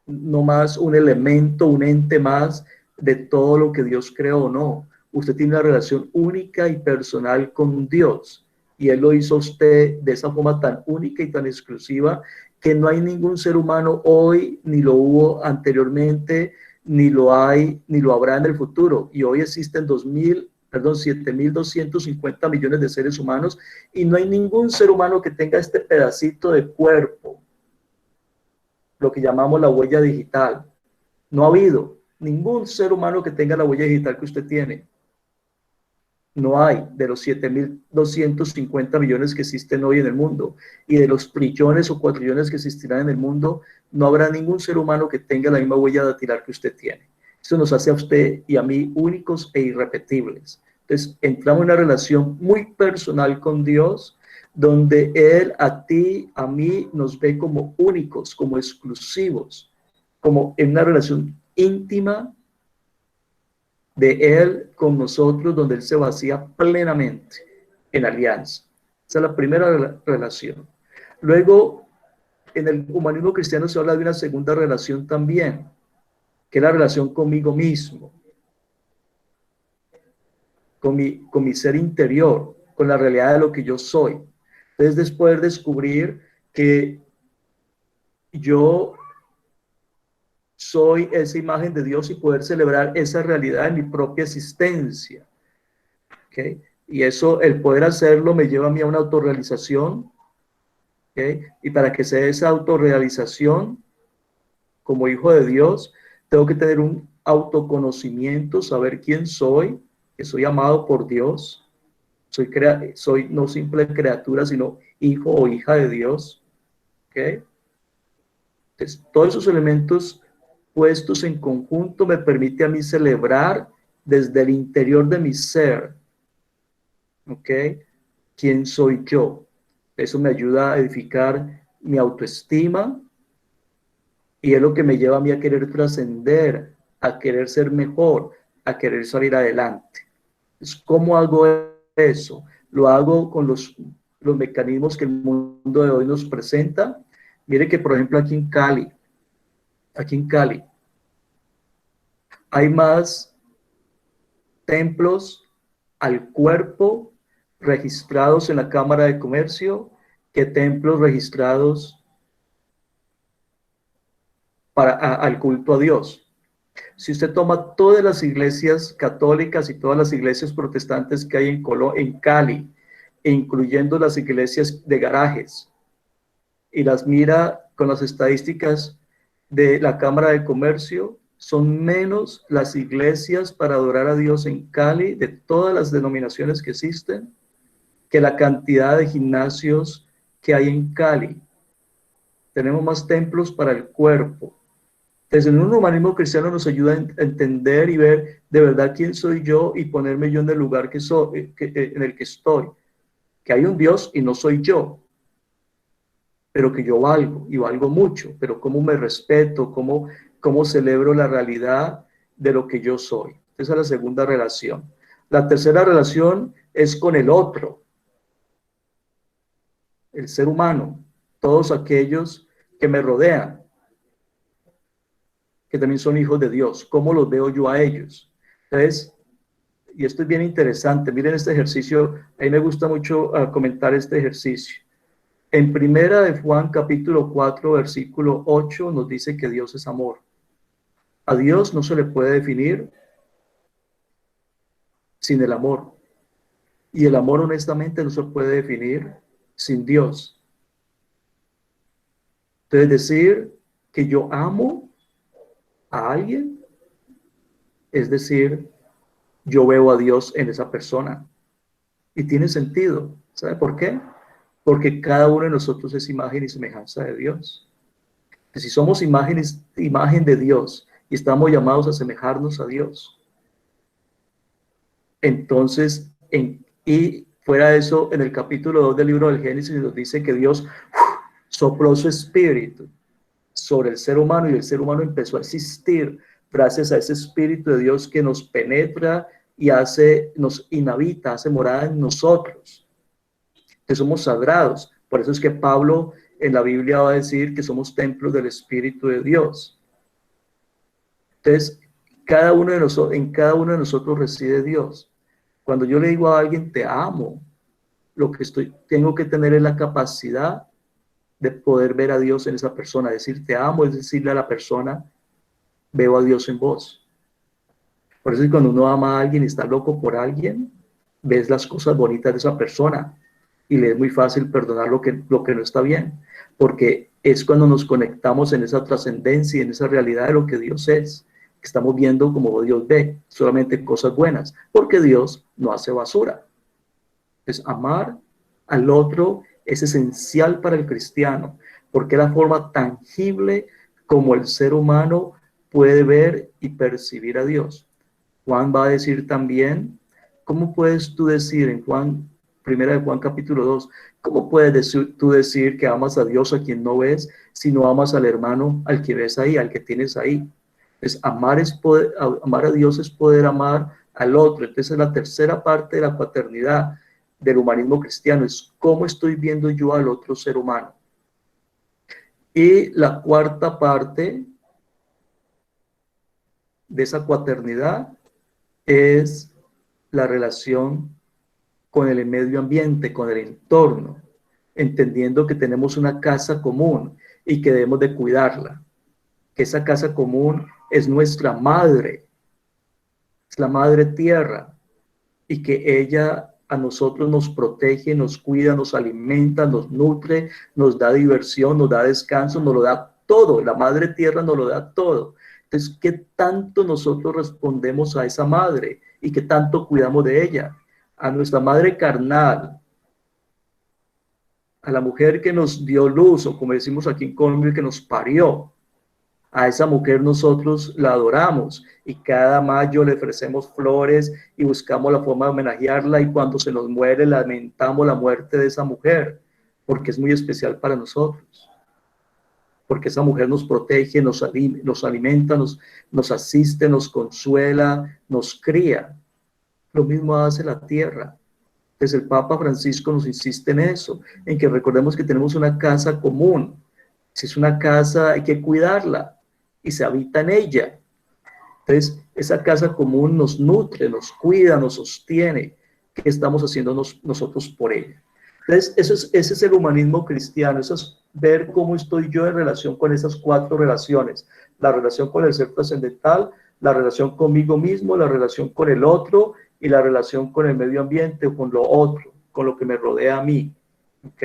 no más un elemento, un ente más de todo lo que Dios creó, no. Usted tiene una relación única y personal con Dios, y Él lo hizo a usted de esa forma tan única y tan exclusiva que no hay ningún ser humano hoy, ni lo hubo anteriormente, ni lo hay, ni lo habrá en el futuro. Y hoy existen 7.250 millones de seres humanos, y no hay ningún ser humano que tenga este pedacito de cuerpo, lo que llamamos la huella digital. No ha habido ningún ser humano que tenga la huella digital que usted tiene. No hay, de los 7.250 millones que existen hoy en el mundo, y de los trillones o cuatrillones que existirán en el mundo, no habrá ningún ser humano que tenga la misma huella dactilar que usted tiene. Eso nos hace a usted y a mí únicos e irrepetibles. Entonces, entramos en una relación muy personal con Dios, donde Él a ti, a mí, nos ve como únicos, como exclusivos, como en una relación íntima de Él con nosotros, donde Él se vacía plenamente en alianza. Esa es la primera relación. Luego, en el humanismo cristiano se habla de una segunda relación también, que es la relación conmigo mismo, con mi ser interior, con la realidad de lo que yo soy. Entonces, después de descubrir que yo soy esa imagen de Dios y poder celebrar esa realidad en mi propia existencia. ¿Okay? Y eso, el poder hacerlo, me lleva a mí a una autorrealización. ¿Okay? Y para que sea esa autorrealización como hijo de Dios, tengo que tener un autoconocimiento, saber quién soy, que soy amado por Dios, soy no simple criatura, sino hijo o hija de Dios. ¿Okay? Entonces, todos esos elementos puestos en conjunto me permite a mí celebrar desde el interior de mi ser, ¿ok? ¿Quién soy yo? Eso me ayuda a edificar mi autoestima, y es lo que me lleva a mí a querer trascender, a querer ser mejor, a querer salir adelante. ¿Cómo hago eso? Lo hago con los mecanismos que el mundo de hoy nos presenta. Mire que, por ejemplo, aquí en Cali, hay más templos al cuerpo registrados en la Cámara de Comercio que templos registrados al culto a Dios. Si usted toma todas las iglesias católicas y todas las iglesias protestantes que hay en Cali, incluyendo las iglesias de garajes, y las mira con las estadísticas de la Cámara de Comercio, son menos las iglesias para adorar a Dios en Cali, de todas las denominaciones que existen, que la cantidad de gimnasios que hay en Cali. Tenemos más templos para el cuerpo. Desde un humanismo cristiano nos ayuda a entender y ver de verdad quién soy yo y ponerme yo en el lugar en el que estoy. Que hay un Dios y no soy yo, pero que yo valgo y valgo mucho, pero cómo me respeto, cómo celebro la realidad de lo que yo soy. Esa es la segunda relación. La tercera relación es con el otro, el ser humano, todos aquellos que me rodean, que también son hijos de Dios. ¿Cómo los veo yo a ellos? Entonces, y esto es bien interesante, miren este ejercicio, a mí me gusta mucho comentar este ejercicio. En primera de Juan capítulo 4 versículo 8 nos dice que Dios es amor. A Dios no se le puede definir sin el amor. Y el amor honestamente no se puede definir sin Dios. Entonces decir que yo amo a alguien es decir, yo veo a Dios en esa persona. Y tiene sentido. ¿Sabe por qué? Porque cada uno de nosotros es imagen y semejanza de Dios. Y si somos imagen de Dios y estamos llamados a asemejarnos a Dios, entonces, y fuera de eso, en el capítulo 2 del libro del Génesis nos dice que Dios sopló su espíritu sobre el ser humano y el ser humano empezó a existir gracias a ese espíritu de Dios que nos penetra y nos inhabita, hace morada en nosotros, que somos sagrados. Por eso es que Pablo en la Biblia va a decir que somos templos del Espíritu de Dios. Entonces, en cada uno de nosotros reside Dios. Cuando yo le digo a alguien, te amo, lo que tengo que tener es la capacidad de poder ver a Dios en esa persona. Decir te amo es decirle a la persona, veo a Dios en vos. Por eso es que cuando uno ama a alguien y está loco por alguien, ves las cosas bonitas de esa persona y le es muy fácil perdonar lo que no está bien, porque es cuando nos conectamos en esa trascendencia y en esa realidad de lo que Dios es, que estamos viendo como Dios ve, solamente cosas buenas, porque Dios no hace basura. Entonces, amar al otro es esencial para el cristiano, porque es la forma tangible como el ser humano puede ver y percibir a Dios. Juan va a decir también, ¿cómo puedes tú decir en primera de Juan capítulo 2, cómo puedes tú decir que amas a Dios a quien no ves, si no amas al hermano al que ves ahí, al que tienes ahí? Entonces, amar a Dios es poder amar al otro. Entonces, la tercera parte de la paternidad del humanismo cristiano es cómo estoy viendo yo al otro ser humano. Y la cuarta parte de esa cuaternidad es la relación con el medio ambiente, con el entorno, entendiendo que tenemos una casa común y que debemos de cuidarla, que esa casa común es nuestra madre, es la madre tierra, y que ella a nosotros nos protege, nos cuida, nos alimenta, nos nutre, nos da diversión, nos da descanso, nos lo da todo, la madre tierra nos lo da todo. Entonces, ¿qué tanto nosotros respondemos a esa madre y qué tanto cuidamos de ella? A nuestra madre carnal, a la mujer que nos dio luz, o como decimos aquí en Colombia, que nos parió. A esa mujer nosotros la adoramos y cada mayo le ofrecemos flores y buscamos la forma de homenajearla, y cuando se nos muere lamentamos la muerte de esa mujer, porque es muy especial para nosotros. Porque esa mujer nos protege, nos alimenta, nos asiste, nos consuela, nos cría. Lo mismo hace la tierra. Entonces el Papa Francisco nos insiste en eso, en que recordemos que tenemos una casa común. Si es una casa, hay que cuidarla y se habita en ella. Entonces esa casa común nos nutre, nos cuida, nos sostiene. qué estamos haciendo nosotros por ella. Entonces, ese es el humanismo cristiano, eso es ver cómo estoy yo en relación con esas 4 relaciones: la relación con el ser trascendental, la relación conmigo mismo, la relación con el otro y la relación con el medio ambiente o con lo otro, con lo que me rodea a mí. ¿Ok?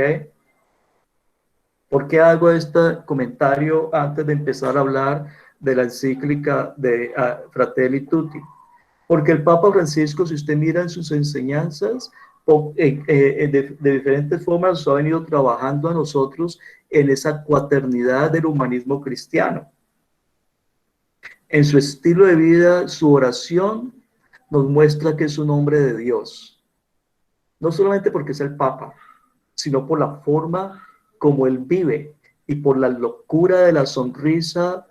¿Por qué hago este comentario antes de empezar a hablar de la encíclica de Fratelli Tutti? Porque el Papa Francisco, si usted mira en sus enseñanzas, de diferentes formas nos ha venido trabajando a nosotros en esa cuaternidad del humanismo cristiano. En su estilo de vida, su oración nos muestra que es un hombre de Dios. No solamente porque es el Papa, sino por la forma como él vive y por la locura de la sonrisa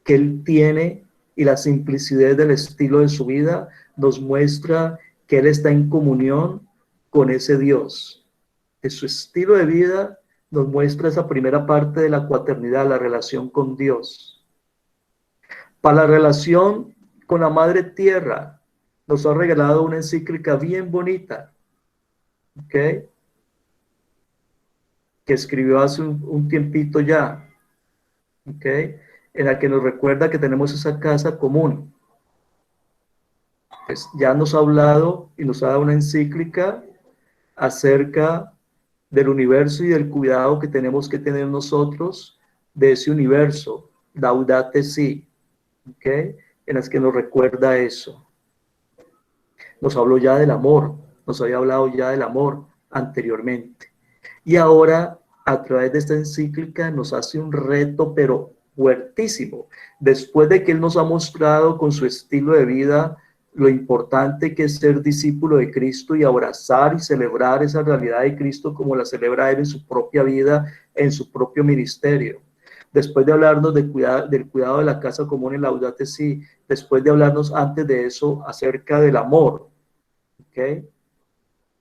que él tiene y la simplicidad del estilo de su vida, nos muestra que él está en comunión con ese Dios. De su estilo de vida nos muestra esa primera parte de la cuaternidad, la relación con Dios. Para la relación con la Madre Tierra, nos ha regalado una encíclica bien bonita, ¿ok?, que escribió hace un tiempito ya, ¿ok?, en la que nos recuerda que tenemos esa casa común. Pues ya nos ha hablado y nos ha dado una encíclica acerca del universo y del cuidado que tenemos que tener nosotros de ese universo, Laudate Si, ¿ok?, en las que nos recuerda eso. Nos habló ya del amor, nos había hablado ya del amor anteriormente. Y ahora, a través de esta encíclica, nos hace un reto, pero fuertísimo. Después de que él nos ha mostrado con su estilo de vida lo importante que es ser discípulo de Cristo y abrazar y celebrar esa realidad de Cristo como la celebra él en su propia vida, en su propio ministerio. Después de hablarnos del cuidado de la casa común en Laudate Si, después de hablarnos antes de eso acerca del amor, ¿ok?,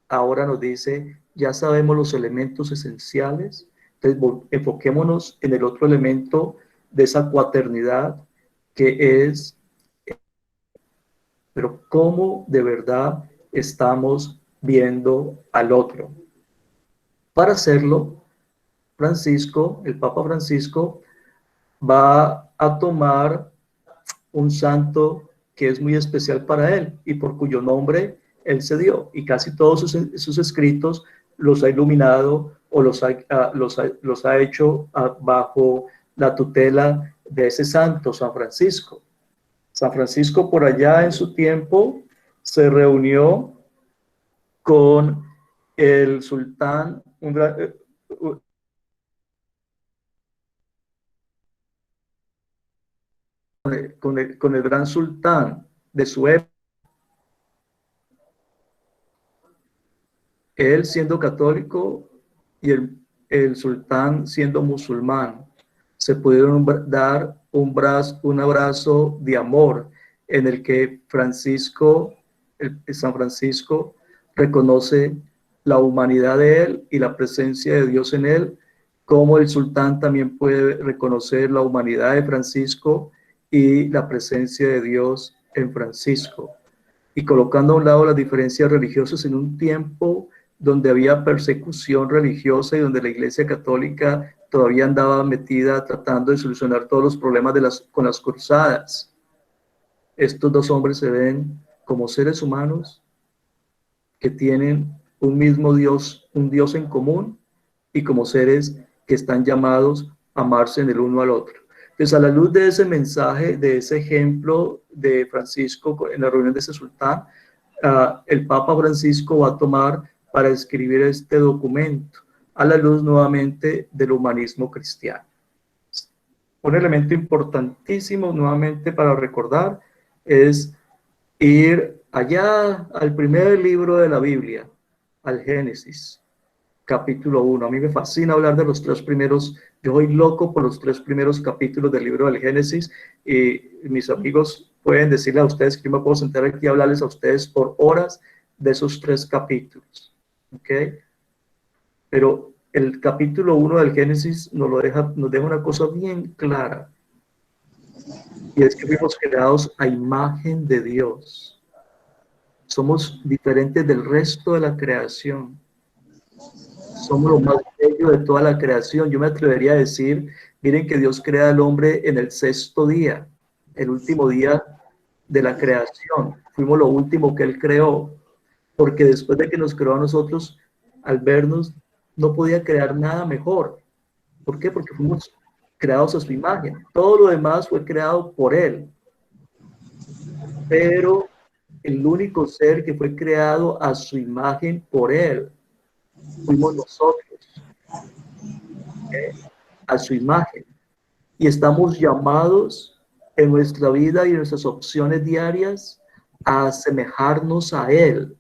ahora nos dice, ya sabemos los elementos esenciales, entonces enfoquémonos en el otro elemento de esa cuaternidad, que es, pero cómo de verdad estamos viendo al otro. Para hacerlo, Francisco, el Papa Francisco, va a tomar un santo que es muy especial para él y por cuyo nombre él se dio, y casi todos sus escritos los ha iluminado o los ha hecho bajo la tutela de ese santo, San Francisco. San Francisco, por allá en su tiempo, se reunió con el sultán, con el gran sultán de su época. Él siendo católico y el sultán siendo musulmán, se pudieron dar un abrazo de amor en el que San Francisco reconoce la humanidad de él y la presencia de Dios en él, como el sultán también puede reconocer la humanidad de Francisco y la presencia de Dios en Francisco, y colocando a un lado las diferencias religiosas en un tiempo donde había persecución religiosa y donde la Iglesia Católica todavía andaba metida tratando de solucionar todos los problemas con las cruzadas. Estos dos hombres se ven como seres humanos que tienen un mismo Dios, un Dios en común, y como seres que están llamados a amarse en el uno al otro. Entonces, a la luz de ese mensaje, de ese ejemplo de Francisco en la reunión de ese sultán, el Papa Francisco va a tomar para escribir este documento a la luz nuevamente del humanismo cristiano. Un elemento importantísimo nuevamente para recordar es ir allá al primer libro de la Biblia, al Génesis, capítulo 1. A mí me fascina hablar de los 3 primeros, yo soy loco por los 3 primeros capítulos del libro del Génesis, y mis amigos pueden decirle a ustedes que yo me puedo sentar aquí y hablarles a ustedes por horas de esos 3 capítulos, ¿ok? Pero el capítulo 1 del Génesis nos deja una cosa bien clara, y es que fuimos creados a imagen de Dios. Somos diferentes del resto de la creación. Somos lo más bello de toda la creación. Yo me atrevería a decir, miren que Dios crea al hombre en el sexto día, el último día de la creación. Fuimos lo último que Él creó, porque después de que nos creó a nosotros, al vernos, no podía crear nada mejor. ¿Por qué? Porque fuimos creados a su imagen. Todo lo demás fue creado por Él. Pero el único ser que fue creado a su imagen por Él, fuimos nosotros, a su imagen. Y estamos llamados en nuestra vida y en nuestras opciones diarias a asemejarnos a Él.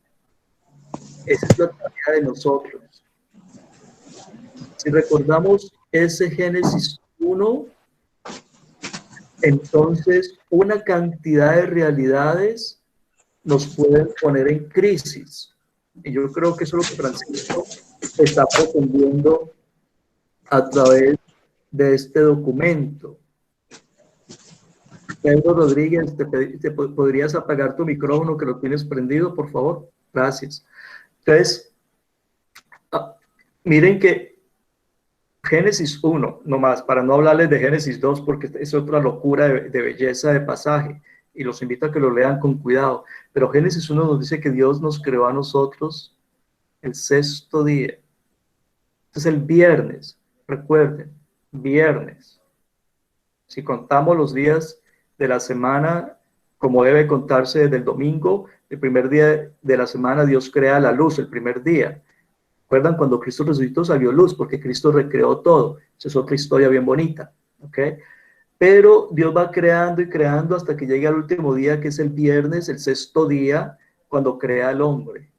Esa es la tarea de nosotros. Si recordamos ese Génesis 1, entonces una cantidad de realidades nos pueden poner en crisis. Y yo creo que eso es lo que Francisco está pretendiendo a través de este documento. Pedro Rodríguez, ¿podrías apagar tu micrófono que lo tienes prendido, por favor? Gracias. Entonces, miren que Génesis 1, nomás, para no hablarles de Génesis 2, porque es otra locura de belleza de pasaje, y los invito a que lo lean con cuidado. Pero Génesis 1 nos dice que Dios nos creó a nosotros el sexto día. Entonces el viernes, recuerden, viernes. Si contamos los días de la semana, como debe contarse desde el domingo, el primer día de la semana Dios crea la luz, el primer día. ¿Recuerdan cuando Cristo resucitó salió luz? Porque Cristo recreó todo. Esa es otra historia bien bonita, ¿ok? Pero Dios va creando y creando hasta que llegue al último día, que es el viernes, el sexto día, cuando crea al hombre.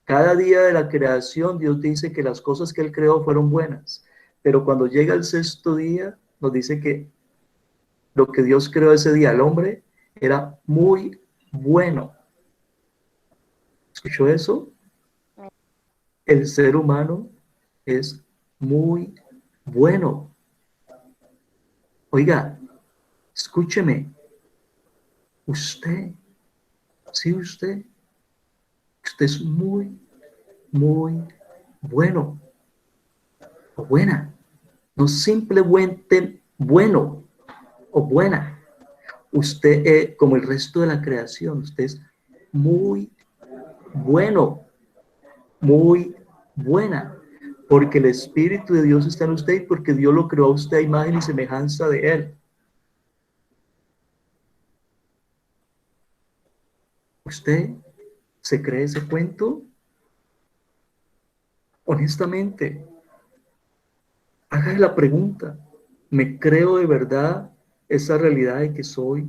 Cada día de la creación, Dios dice que las cosas que Él creó fueron buenas. Pero cuando llega el sexto día, nos dice que lo que Dios creó ese día, el hombre, era muy bueno. ¿Escuchó eso? El ser humano es muy bueno. Oiga, escúcheme. Usted es muy, muy bueno o buena. No simplemente bueno o buena. Usted, como el resto de la creación, usted es muy bueno, muy buena, porque el Espíritu de Dios está en usted y porque Dios lo creó a usted a imagen y semejanza de Él. ¿Usted se cree ese cuento? Honestamente, haga la pregunta, ¿me creo de verdad esa realidad de que soy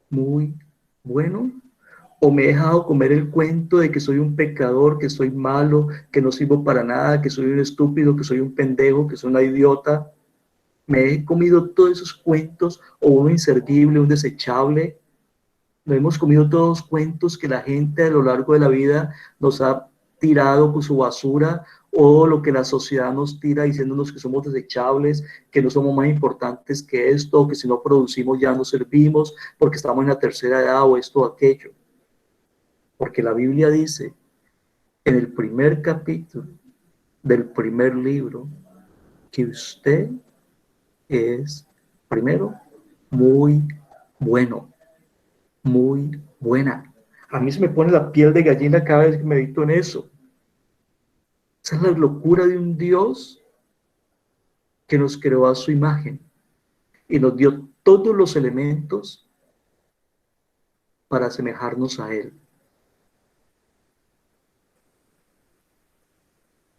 muy bueno? ¿O me he dejado comer el cuento de que soy un pecador, que soy malo, que no sirvo para nada, que soy un estúpido, que soy un pendejo, que soy una idiota? ¿Me he comido todos esos cuentos, o un inservible, un desechable? Nos hemos comido todos los cuentos que la gente a lo largo de la vida nos ha tirado con su basura, o lo que la sociedad nos tira diciéndonos que somos desechables, que no somos más importantes que esto, que si no producimos ya no servimos, porque estamos en la tercera edad o esto o aquello. Porque la Biblia dice en el primer capítulo del primer libro que usted es, primero, muy bueno, muy buena. A mí se me pone la piel de gallina cada vez que medito en eso. Esa es la locura de un Dios que nos creó a su imagen y nos dio todos los elementos para asemejarnos a Él.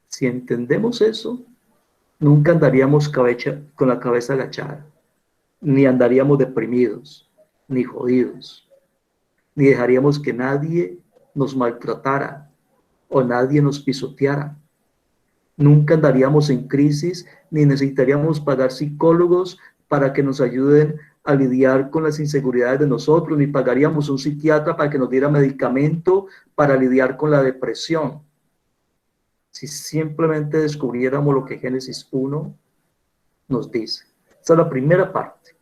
Si entendemos eso, nunca andaríamos con la cabeza agachada, ni andaríamos deprimidos, ni jodidos, ni dejaríamos que nadie nos maltratara o nadie nos pisoteara. Nunca andaríamos en crisis, ni necesitaríamos pagar psicólogos para que nos ayuden a lidiar con las inseguridades de nosotros, ni pagaríamos un psiquiatra para que nos diera medicamento para lidiar con la depresión. Si simplemente descubriéramos lo que Génesis 1 nos dice. Esa es la primera parte.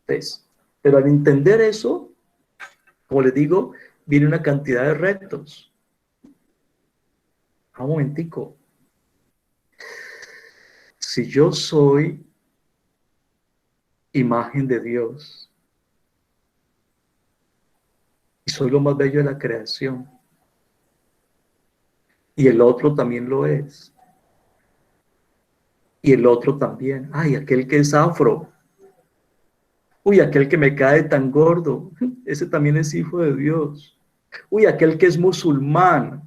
Entonces, pero al entender eso, como les digo, viene una cantidad de retos. Un momentico. Si yo soy imagen de Dios y soy lo más bello de la creación, y el otro también lo es, y el otro también, ay, aquel que es afro, uy, aquel que me cae tan gordo, ese también es hijo de Dios. Uy, aquel que es musulmán,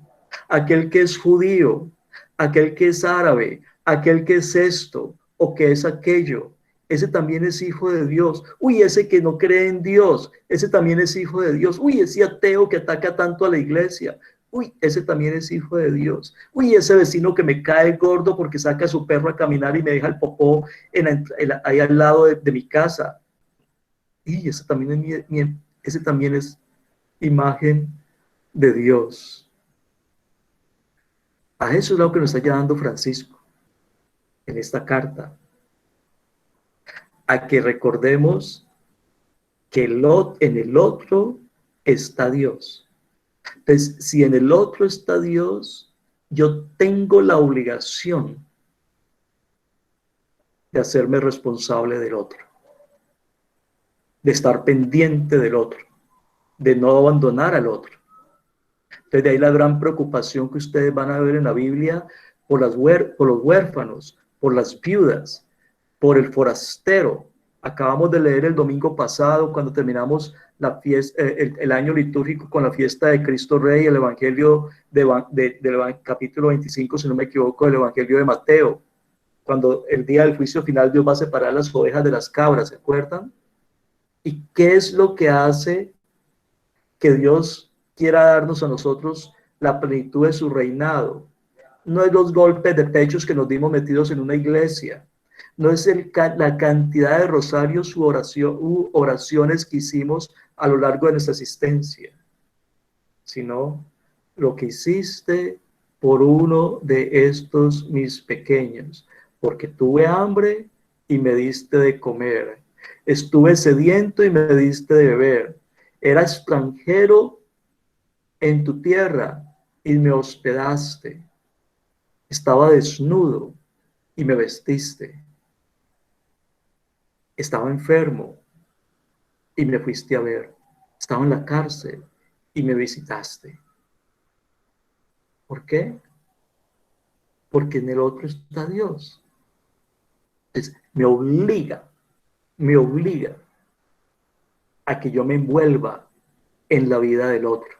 aquel que es judío, aquel que es árabe, aquel que es esto o que es aquello, ese también es hijo de Dios. Uy, ese que no cree en Dios, ese también es hijo de Dios. Uy, ese ateo que ataca tanto a la iglesia, uy, ese también es hijo de Dios. Uy, ese vecino que me cae gordo porque saca a su perro a caminar y me deja el popó ahí al lado de mi casa. Y ese también ese también es imagen de Dios. A eso es lo que nos está llevando Francisco en esta carta, a que recordemos que en el otro está Dios. Entonces, si en el otro está Dios, yo tengo la obligación de hacerme responsable del otro, de estar pendiente del otro, de no abandonar al otro. Entonces, de ahí la gran preocupación que ustedes van a ver en la Biblia por los huérfanos, por las viudas, por el forastero. Acabamos de leer el domingo pasado, cuando terminamos la fiesta, el año litúrgico con la fiesta de Cristo Rey, el Evangelio del capítulo 25, si no me equivoco, del Evangelio de Mateo, cuando el día del juicio final Dios va a separar las ovejas de las cabras, ¿se acuerdan? ¿Y qué es lo que hace que Dios quiera darnos a nosotros la plenitud de su reinado? No es los golpes de pechos que nos dimos metidos en una iglesia, no es la cantidad de rosarios u oraciones que hicimos a lo largo de nuestra existencia, sino lo que hiciste por uno de estos mis pequeños, porque tuve hambre y me diste de comer, estuve sediento y me diste de beber, era extranjero en tu tierra y me hospedaste, estaba desnudo y me vestiste, estaba enfermo y me fuiste a ver, estaba en la cárcel y me visitaste. ¿Por qué? Porque en el otro está Dios. Entonces, me obliga a que yo me envuelva en la vida del otro.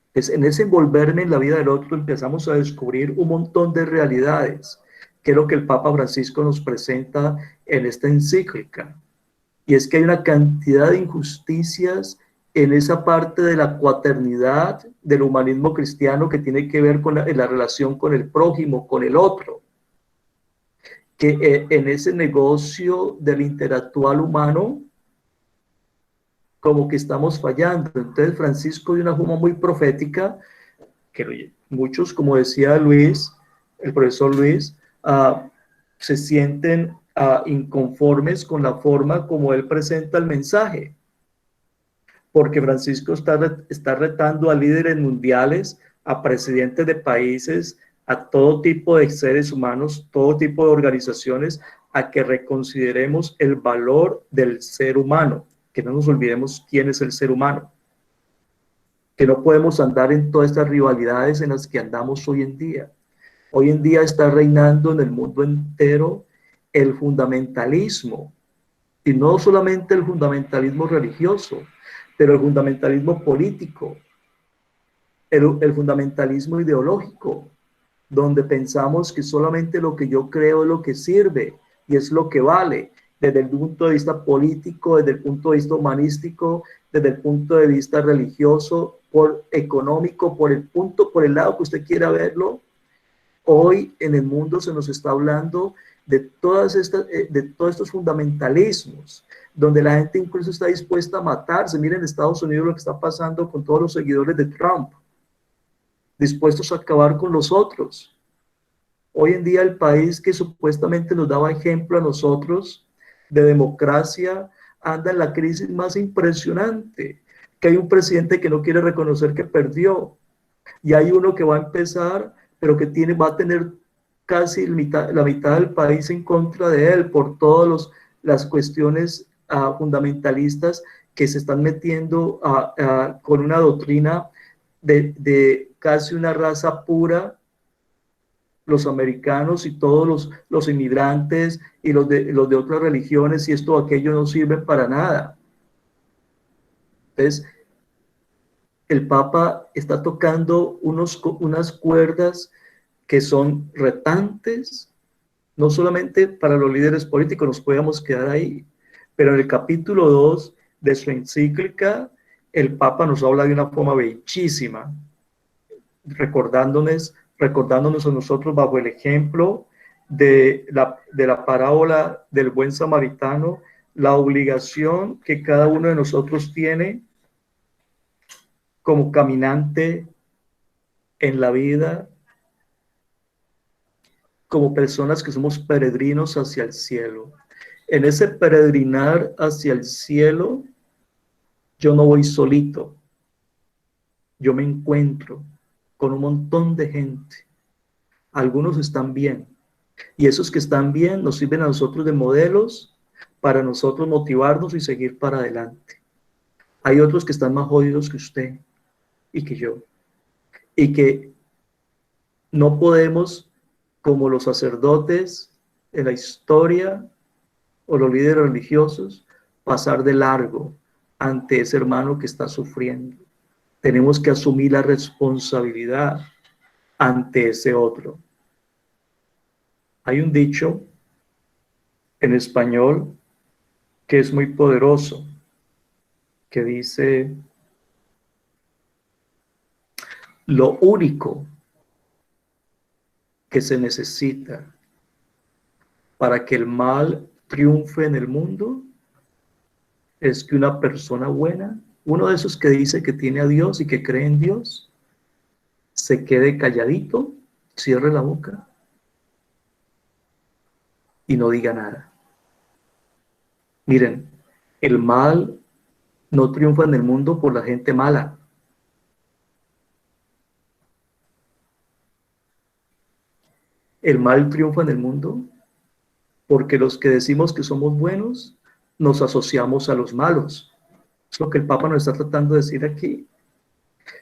Entonces, en ese envolverme en la vida del otro empezamos a descubrir un montón de realidades, que es lo que el Papa Francisco nos presenta en esta encíclica. Y es que hay una cantidad de injusticias en esa parte de la cuaternidad del humanismo cristiano que tiene que ver con la relación con el prójimo, con el otro, que en ese negocio del interactual humano como que estamos fallando. Entonces Francisco de una forma muy profética, que muchos, como decía Luis, el profesor Luis, se sienten inconformes con la forma como él presenta el mensaje, porque Francisco está retando a líderes mundiales, a presidentes de países, a todo tipo de seres humanos, todo tipo de organizaciones, a que reconsideremos el valor del ser humano, que no nos olvidemos quién es el ser humano, que no podemos andar en todas estas rivalidades en las que andamos hoy en día. Hoy en día está reinando en el mundo entero el fundamentalismo, y no solamente el fundamentalismo religioso, pero el fundamentalismo político, el fundamentalismo ideológico, donde pensamos que solamente lo que yo creo es lo que sirve y es lo que vale, desde el punto de vista político, desde el punto de vista humanístico, desde el punto de vista religioso, económico, por el lado que usted quiera verlo. Hoy en el mundo se nos está hablando de todos estos fundamentalismos, donde la gente incluso está dispuesta a matarse. Miren en Estados Unidos lo que está pasando con todos los seguidores de Trump, dispuestos a acabar con los otros. Hoy en día el país que supuestamente nos daba ejemplo a nosotros de democracia anda en la crisis más impresionante. que hay un presidente que no quiere reconocer que perdió, y hay uno que va a empezar, pero que va a tener casi la mitad del país en contra de él por todas las cuestiones fundamentalistas que se están metiendo con una doctrina de casi una raza pura, los americanos y todos los inmigrantes y los de otras religiones, y esto o aquello no sirven para nada. Entonces, el Papa está tocando unas cuerdas que son retantes, no solamente para los líderes políticos, nos podemos quedar ahí, pero en el capítulo 2 de su encíclica, el Papa nos habla de una forma bellísima, recordándonos a nosotros bajo el ejemplo de la parábola del buen samaritano, la obligación que cada uno de nosotros tiene como caminante en la vida, como personas que somos peregrinos hacia el cielo. En ese peregrinar hacia el cielo, yo no voy solito, yo me encuentro con un montón de gente. Algunos están bien, y esos que están bien nos sirven a nosotros de modelos para nosotros motivarnos y seguir para adelante. Hay otros que están más jodidos que usted y que yo, y que no podemos, como los sacerdotes en la historia o los líderes religiosos, pasar de largo ante ese hermano que está sufriendo. Tenemos que asumir la responsabilidad ante ese otro. Hay un dicho en español que es muy poderoso, que dice: lo único que se necesita para que el mal triunfe en el mundo es que una persona buena, uno de esos que dice que tiene a Dios y que cree en Dios, se quede calladito, cierre la boca y no diga nada. Miren, el mal no triunfa en el mundo por la gente mala. El mal triunfa en el mundo porque los que decimos que somos buenos nos asociamos a los malos. Es lo que el Papa nos está tratando de decir aquí.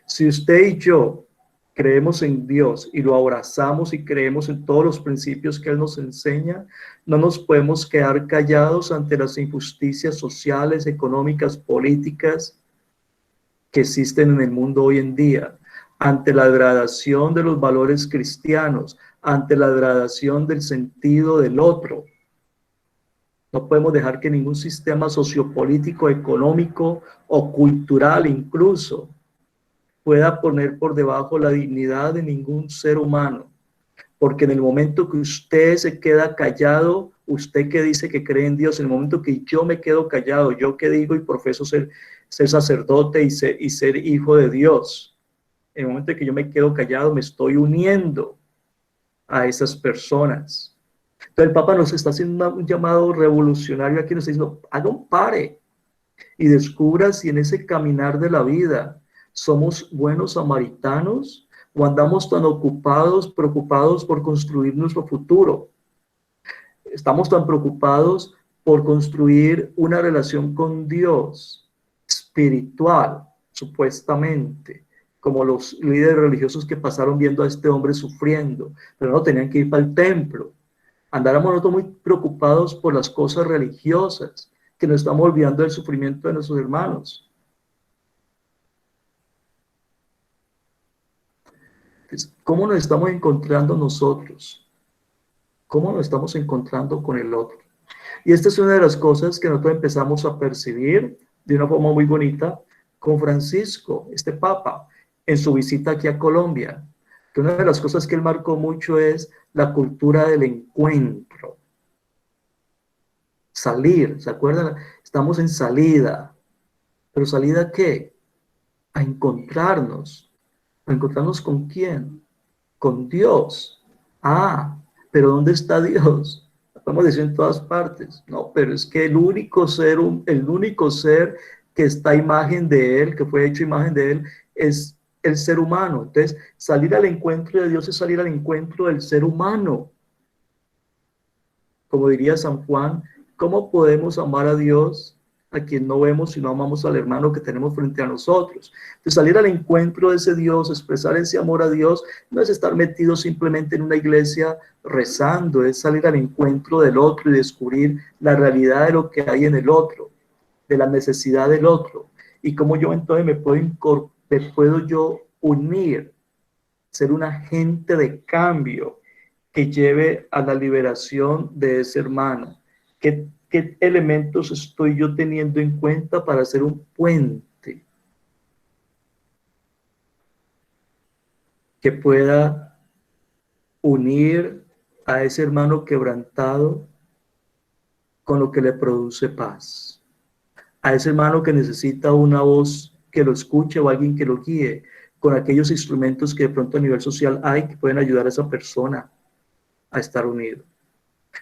Si usted y yo creemos en Dios y lo abrazamos y creemos en todos los principios que Él nos enseña, no nos podemos quedar callados ante las injusticias sociales, económicas, políticas que existen en el mundo hoy en día, ante la degradación de los valores cristianos, ante la degradación del sentido del otro. No podemos dejar que ningún sistema sociopolítico, económico o cultural incluso pueda poner por debajo la dignidad de ningún ser humano. Porque en el momento que usted se queda callado, usted que dice que cree en Dios, en el momento que yo me quedo callado, yo que digo y profeso ser sacerdote y ser hijo de Dios, en el momento que yo me quedo callado, me estoy uniendo a esas personas. Entonces el Papa nos está haciendo un llamado revolucionario aquí, nos está diciendo: haga un pare y descubra si en ese caminar de la vida somos buenos samaritanos o andamos tan preocupados por construir nuestro futuro. Estamos tan preocupados por construir una relación con Dios espiritual, supuestamente, como los líderes religiosos que pasaron viendo a este hombre sufriendo, pero no tenían que ir para el templo. Andáramos nosotros muy preocupados por las cosas religiosas, que nos estamos olvidando del sufrimiento de nuestros hermanos. ¿Cómo nos estamos encontrando nosotros? ¿Cómo nos estamos encontrando con el otro? Y esta es una de las cosas que nosotros empezamos a percibir de una forma muy bonita con Francisco, este Papa, en su visita aquí a Colombia. Que una de las cosas que él marcó mucho es la cultura del encuentro. Salir, ¿se acuerdan? Estamos en salida. ¿Pero salida a qué? A encontrarnos. ¿A encontrarnos con quién? Con Dios. Ah, pero ¿dónde está Dios? Lo podemos decir en todas partes. No, pero es que el único ser que está a imagen de Él, que fue hecho imagen de Él, es el ser humano. Entonces, salir al encuentro de Dios es salir al encuentro del ser humano. Como diría San Juan, ¿cómo podemos amar a Dios a quien no vemos si no amamos al hermano que tenemos frente a nosotros? Entonces, salir al encuentro de ese Dios, expresar ese amor a Dios, no es estar metido simplemente en una iglesia rezando, es salir al encuentro del otro y descubrir la realidad de lo que hay en el otro, de la necesidad del otro, y cómo yo entonces me puedo yo unir, ser un agente de cambio que lleve a la liberación de ese hermano. ¿Qué elementos estoy yo teniendo en cuenta para hacer un puente que pueda unir a ese hermano quebrantado con lo que le produce paz? A ese hermano que necesita una voz que lo escuche o alguien que lo guíe, con aquellos instrumentos que de pronto a nivel social hay que pueden ayudar a esa persona a estar unido.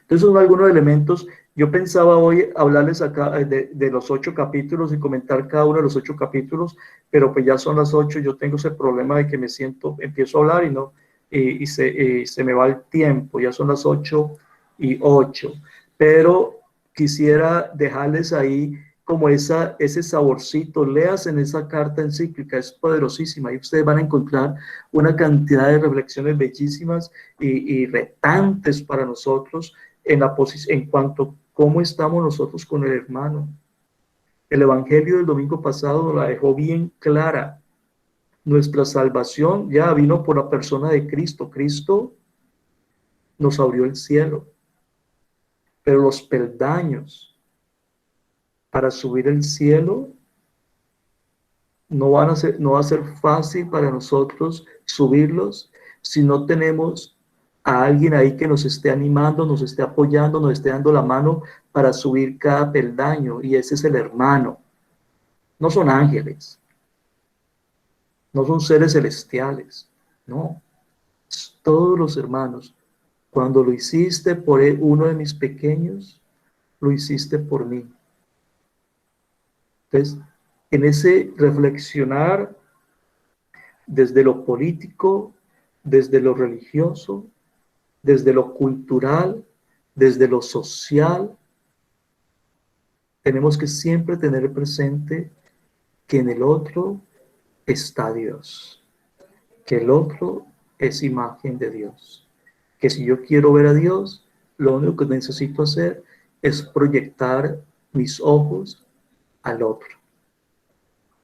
Entonces son algunos elementos. Yo pensaba hoy hablarles acá de los 8 capítulos y comentar cada uno de los 8 capítulos, pero pues ya son las 8, yo tengo ese problema de que me siento, empiezo a hablar y se me va el tiempo, ya son las 8:08, pero quisiera dejarles ahí como ese saborcito. Leas en esa carta encíclica, es poderosísima, y ustedes van a encontrar una cantidad de reflexiones bellísimas y retantes para nosotros en cuanto a cómo estamos nosotros con el hermano. El evangelio del domingo pasado nos la dejó bien clara. Nuestra salvación ya vino por la persona de Cristo. Cristo nos abrió el cielo, pero los peldaños para subir el cielo no va a ser fácil para nosotros subirlos si no tenemos a alguien ahí que nos esté animando, nos esté apoyando, nos esté dando la mano para subir cada peldaño, y ese es el hermano. No son ángeles, no son seres celestiales, no, todos los hermanos. Cuando lo hiciste por uno de mis pequeños, lo hiciste por mí. Entonces, en ese reflexionar desde lo político, desde lo religioso, desde lo cultural, desde lo social, tenemos que siempre tener presente que en el otro está Dios, que el otro es imagen de Dios, que si yo quiero ver a Dios, lo único que necesito hacer es proyectar mis ojos al otro.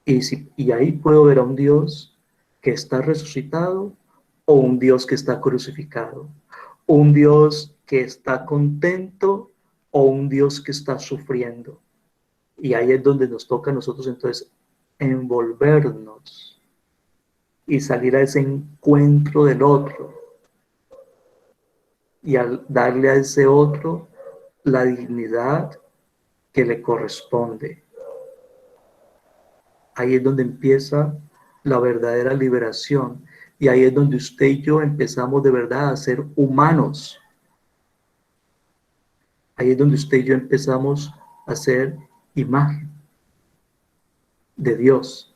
Y ahí puedo ver a un Dios que está resucitado o un Dios que está crucificado, un Dios que está contento o un Dios que está sufriendo. Y ahí es donde nos toca a nosotros entonces envolvernos y salir a ese encuentro del otro y al darle a ese otro la dignidad que le corresponde. Ahí es donde empieza la verdadera liberación, y ahí es donde usted y yo empezamos de verdad a ser humanos. Ahí es donde usted y yo empezamos a ser imagen de Dios.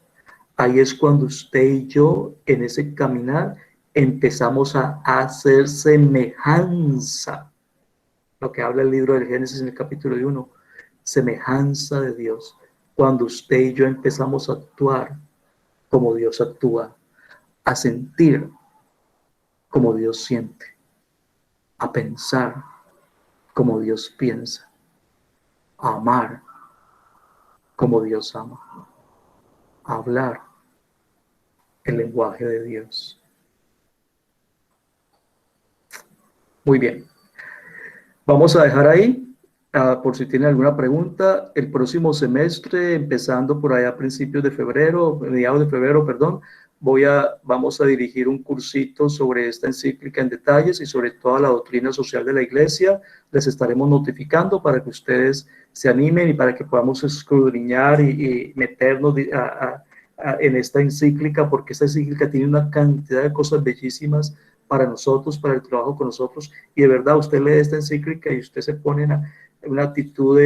Ahí es cuando usted y yo en ese caminar empezamos a hacer semejanza. Lo que habla el libro del Génesis en el capítulo 1, semejanza de Dios. Cuando usted y yo empezamos a actuar como Dios actúa, a sentir como Dios siente, a pensar como Dios piensa, a amar como Dios ama, a hablar el lenguaje de Dios. Muy bien. Vamos a dejar ahí, por si tienen alguna pregunta. El próximo semestre, empezando por allá a principios de febrero, mediados de febrero, perdón, vamos a dirigir un cursito sobre esta encíclica en detalles y sobre toda la doctrina social de la Iglesia. Les estaremos notificando para que ustedes se animen y para que podamos escudriñar y meternos en esta encíclica, porque esta encíclica tiene una cantidad de cosas bellísimas para nosotros, para el trabajo con nosotros, y de verdad usted lee esta encíclica y usted se pone en una actitud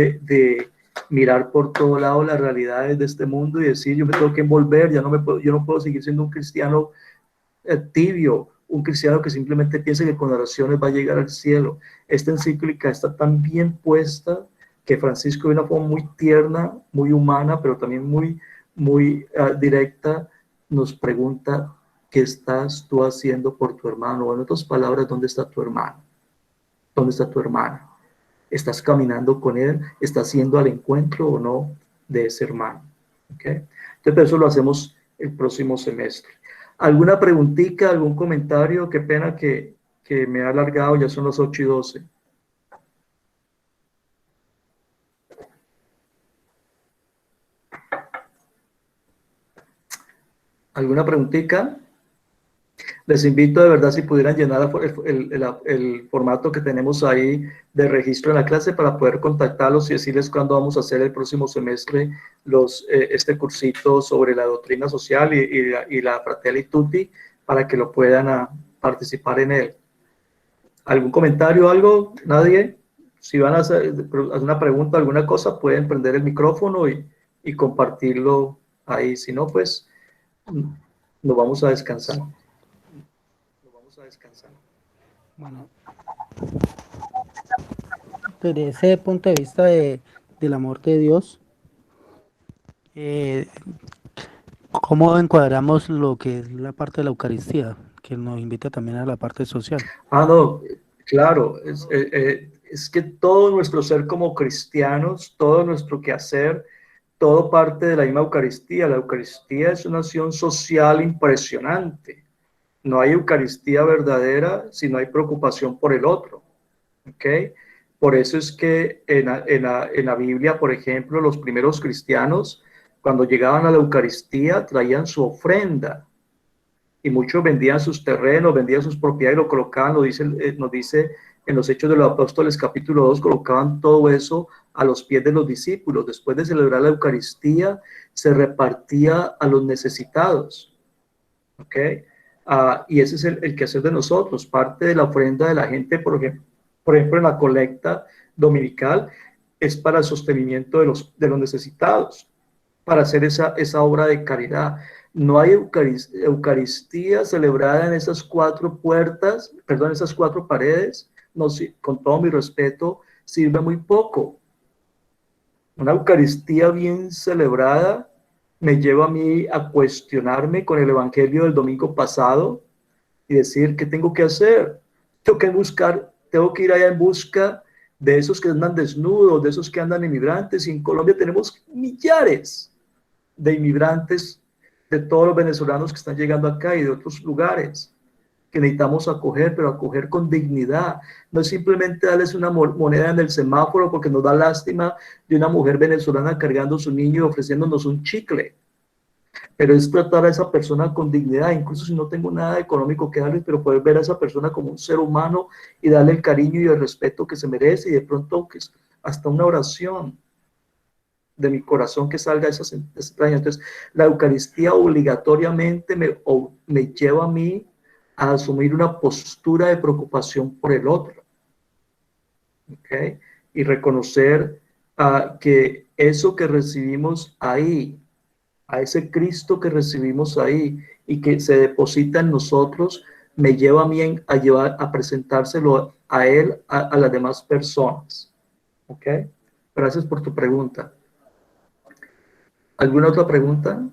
mirar por todo lado las realidades de este mundo y decir, yo me tengo que envolver, yo no puedo seguir siendo un cristiano tibio, un cristiano que simplemente piensa que con oraciones va a llegar al cielo. Esta encíclica está tan bien puesta que Francisco de una forma muy tierna, muy humana, pero también muy directa, nos pregunta, ¿qué estás tú haciendo por tu hermano? O en otras palabras, ¿dónde está tu hermano? ¿Dónde está tu hermana? ¿Estás caminando con él? ¿Estás yendo al encuentro o no de ese hermano? ¿Okay? Entonces, eso lo hacemos el próximo semestre. ¿Alguna preguntita, algún comentario? Qué pena que me ha alargado, ya son las 8:12. ¿Alguna preguntita? Les invito de verdad si pudieran llenar el formato que tenemos ahí de registro en la clase para poder contactarlos y decirles cuándo vamos a hacer el próximo semestre este cursito sobre la doctrina social y la Fratelli Tutti para que lo puedan participar en él. ¿Algún comentario, algo? ¿Nadie? Si van a hacer alguna pregunta, alguna cosa, pueden prender el micrófono y compartirlo ahí. Si no, pues nos vamos a descansar. Bueno, desde ese punto de vista del amor de Dios, ¿cómo encuadramos lo que es la parte de la Eucaristía, que nos invita también a la parte social? No, claro, es que todo nuestro ser como cristianos, todo nuestro quehacer, todo parte de la misma Eucaristía. La Eucaristía es una acción social impresionante. No hay Eucaristía verdadera si no hay preocupación por el otro. ¿Ok? Por eso es que en la Biblia, por ejemplo, los primeros cristianos, cuando llegaban a la Eucaristía, traían su ofrenda. Y muchos vendían sus terrenos, vendían sus propiedades y lo colocaban, nos dice en los Hechos de los Apóstoles capítulo 2, colocaban todo eso a los pies de los discípulos. Después de celebrar la Eucaristía, se repartía a los necesitados. ¿Ok? Y ese es el quehacer de nosotros. Parte de la ofrenda de la gente, por ejemplo, en la colecta dominical, es para el sostenimiento de los necesitados, para hacer esa obra de caridad. No hay Eucaristía celebrada en esas 4 puertas, perdón, esas 4 paredes, no, con todo mi respeto, sirve muy poco. Una Eucaristía bien celebrada me lleva a mí a cuestionarme con el Evangelio del domingo pasado y decir, ¿qué tengo que hacer? Tengo que ir allá en busca de esos que andan desnudos, de esos que andan inmigrantes, y en Colombia tenemos millares de inmigrantes, de todos los venezolanos que están llegando acá y de otros lugares que necesitamos acoger, pero acoger con dignidad. No es simplemente darles una moneda en el semáforo porque nos da lástima de una mujer venezolana cargando a su niño y ofreciéndonos un chicle. Pero es tratar a esa persona con dignidad, incluso si no tengo nada económico que darles, pero poder ver a esa persona como un ser humano y darle el cariño y el respeto que se merece, y de pronto hasta una oración de mi corazón que salga esas entrañas. Entonces, la Eucaristía obligatoriamente me lleva a mí a asumir una postura de preocupación por el otro. ¿Okay? Y reconocer que eso que recibimos ahí, a ese Cristo que recibimos ahí y que se deposita en nosotros, me lleva a mí a presentárselo a Él, a las demás personas. ¿Ok? Gracias por tu pregunta. ¿Alguna otra pregunta?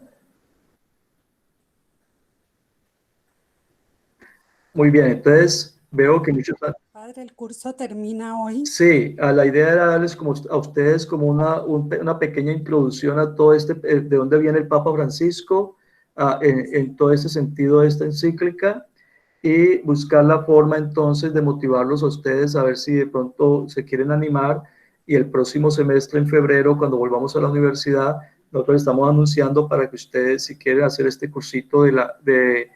Muy bien, entonces veo que muchos... Padre, ¿el curso termina hoy? Sí, la idea era darles a ustedes como una pequeña introducción a todo de dónde viene el Papa Francisco, en todo ese sentido de esta encíclica, y buscar la forma entonces de motivarlos a ustedes a ver si de pronto se quieren animar, y el próximo semestre en febrero, cuando volvamos a la universidad, nosotros estamos anunciando para que ustedes, si quieren hacer este cursito de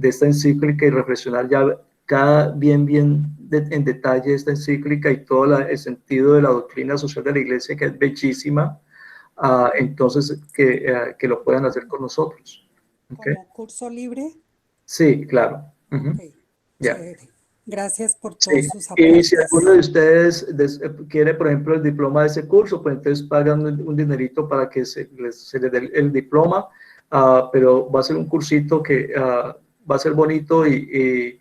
esta encíclica y reflexionar ya bien en detalle esta encíclica y todo el sentido de la doctrina social de la Iglesia, que es bellísima, entonces que lo puedan hacer con nosotros. ¿Okay? ¿Como curso libre? Sí, claro. Okay. Ya. Chévere. Gracias por Sí, todos sus y si aportes. alguno de ustedes quiere, por ejemplo, el diploma de ese curso, pues entonces pagan un dinerito para que se les dé el diploma, pero va a ser un cursito que va a ser bonito y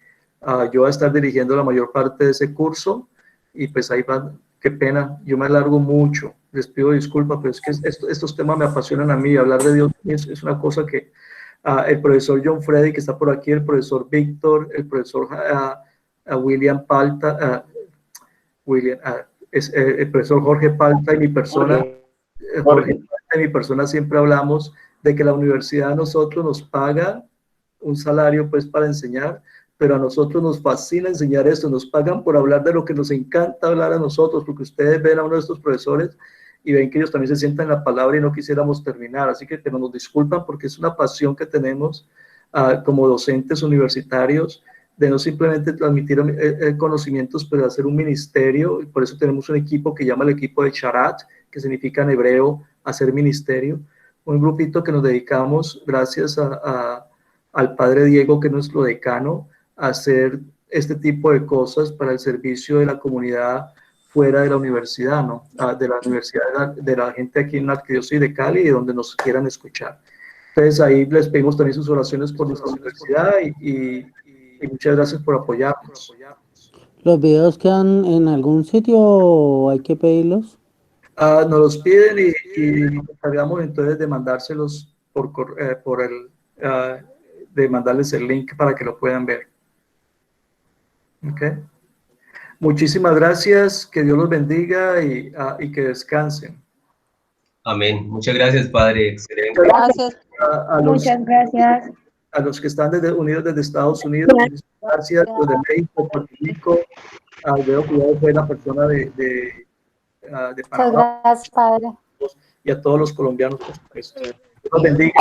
yo voy a estar dirigiendo la mayor parte de ese curso y pues ahí van, qué pena, yo me alargo mucho, les pido disculpas, pero es que estos temas me apasionan a mí, hablar de Dios es una cosa que el profesor John Freddy, que está por aquí, el profesor Víctor, el profesor William Palta, el profesor Jorge Palta y mi persona, Jorge Palta y mi persona siempre hablamos de que la universidad a nosotros nos paga un salario pues para enseñar, pero a nosotros nos fascina enseñar esto, nos pagan por hablar de lo que nos encanta hablar a nosotros, porque ustedes ven a uno de estos profesores y ven que ellos también se sientan en la palabra y no quisiéramos terminar, así que nos disculpan porque es una pasión que tenemos como docentes universitarios, de no simplemente transmitir conocimientos, pero de hacer un ministerio, y por eso tenemos un equipo que llama el equipo de Sharat, que significa en hebreo hacer ministerio, un grupito que nos dedicamos, gracias al padre Diego, que es nuestro decano, a hacer este tipo de cosas para el servicio de la comunidad fuera de la universidad, ¿no? De la universidad, de la gente aquí en la Arquidiócesis de Cali y de donde nos quieran escuchar. Entonces ahí les pedimos también sus oraciones por nuestra universidad y muchas gracias por apoyarnos. ¿Los videos quedan en algún sitio o hay que pedirlos? Nos los piden y nos encargamos entonces de mandárselos de mandarles el link para que lo puedan ver. Okay. Muchísimas gracias, que Dios los bendiga y que descansen. Amén. Muchas gracias, Padre. Excelente. Gracias. Muchas gracias. A los que están unidos desde Estados Unidos, gracias, los de México, Puerto Rico, veo que ya fue la persona de Panamá. Muchas gracias, Padre. Y a todos los colombianos, por supuesto. Dios los bendiga.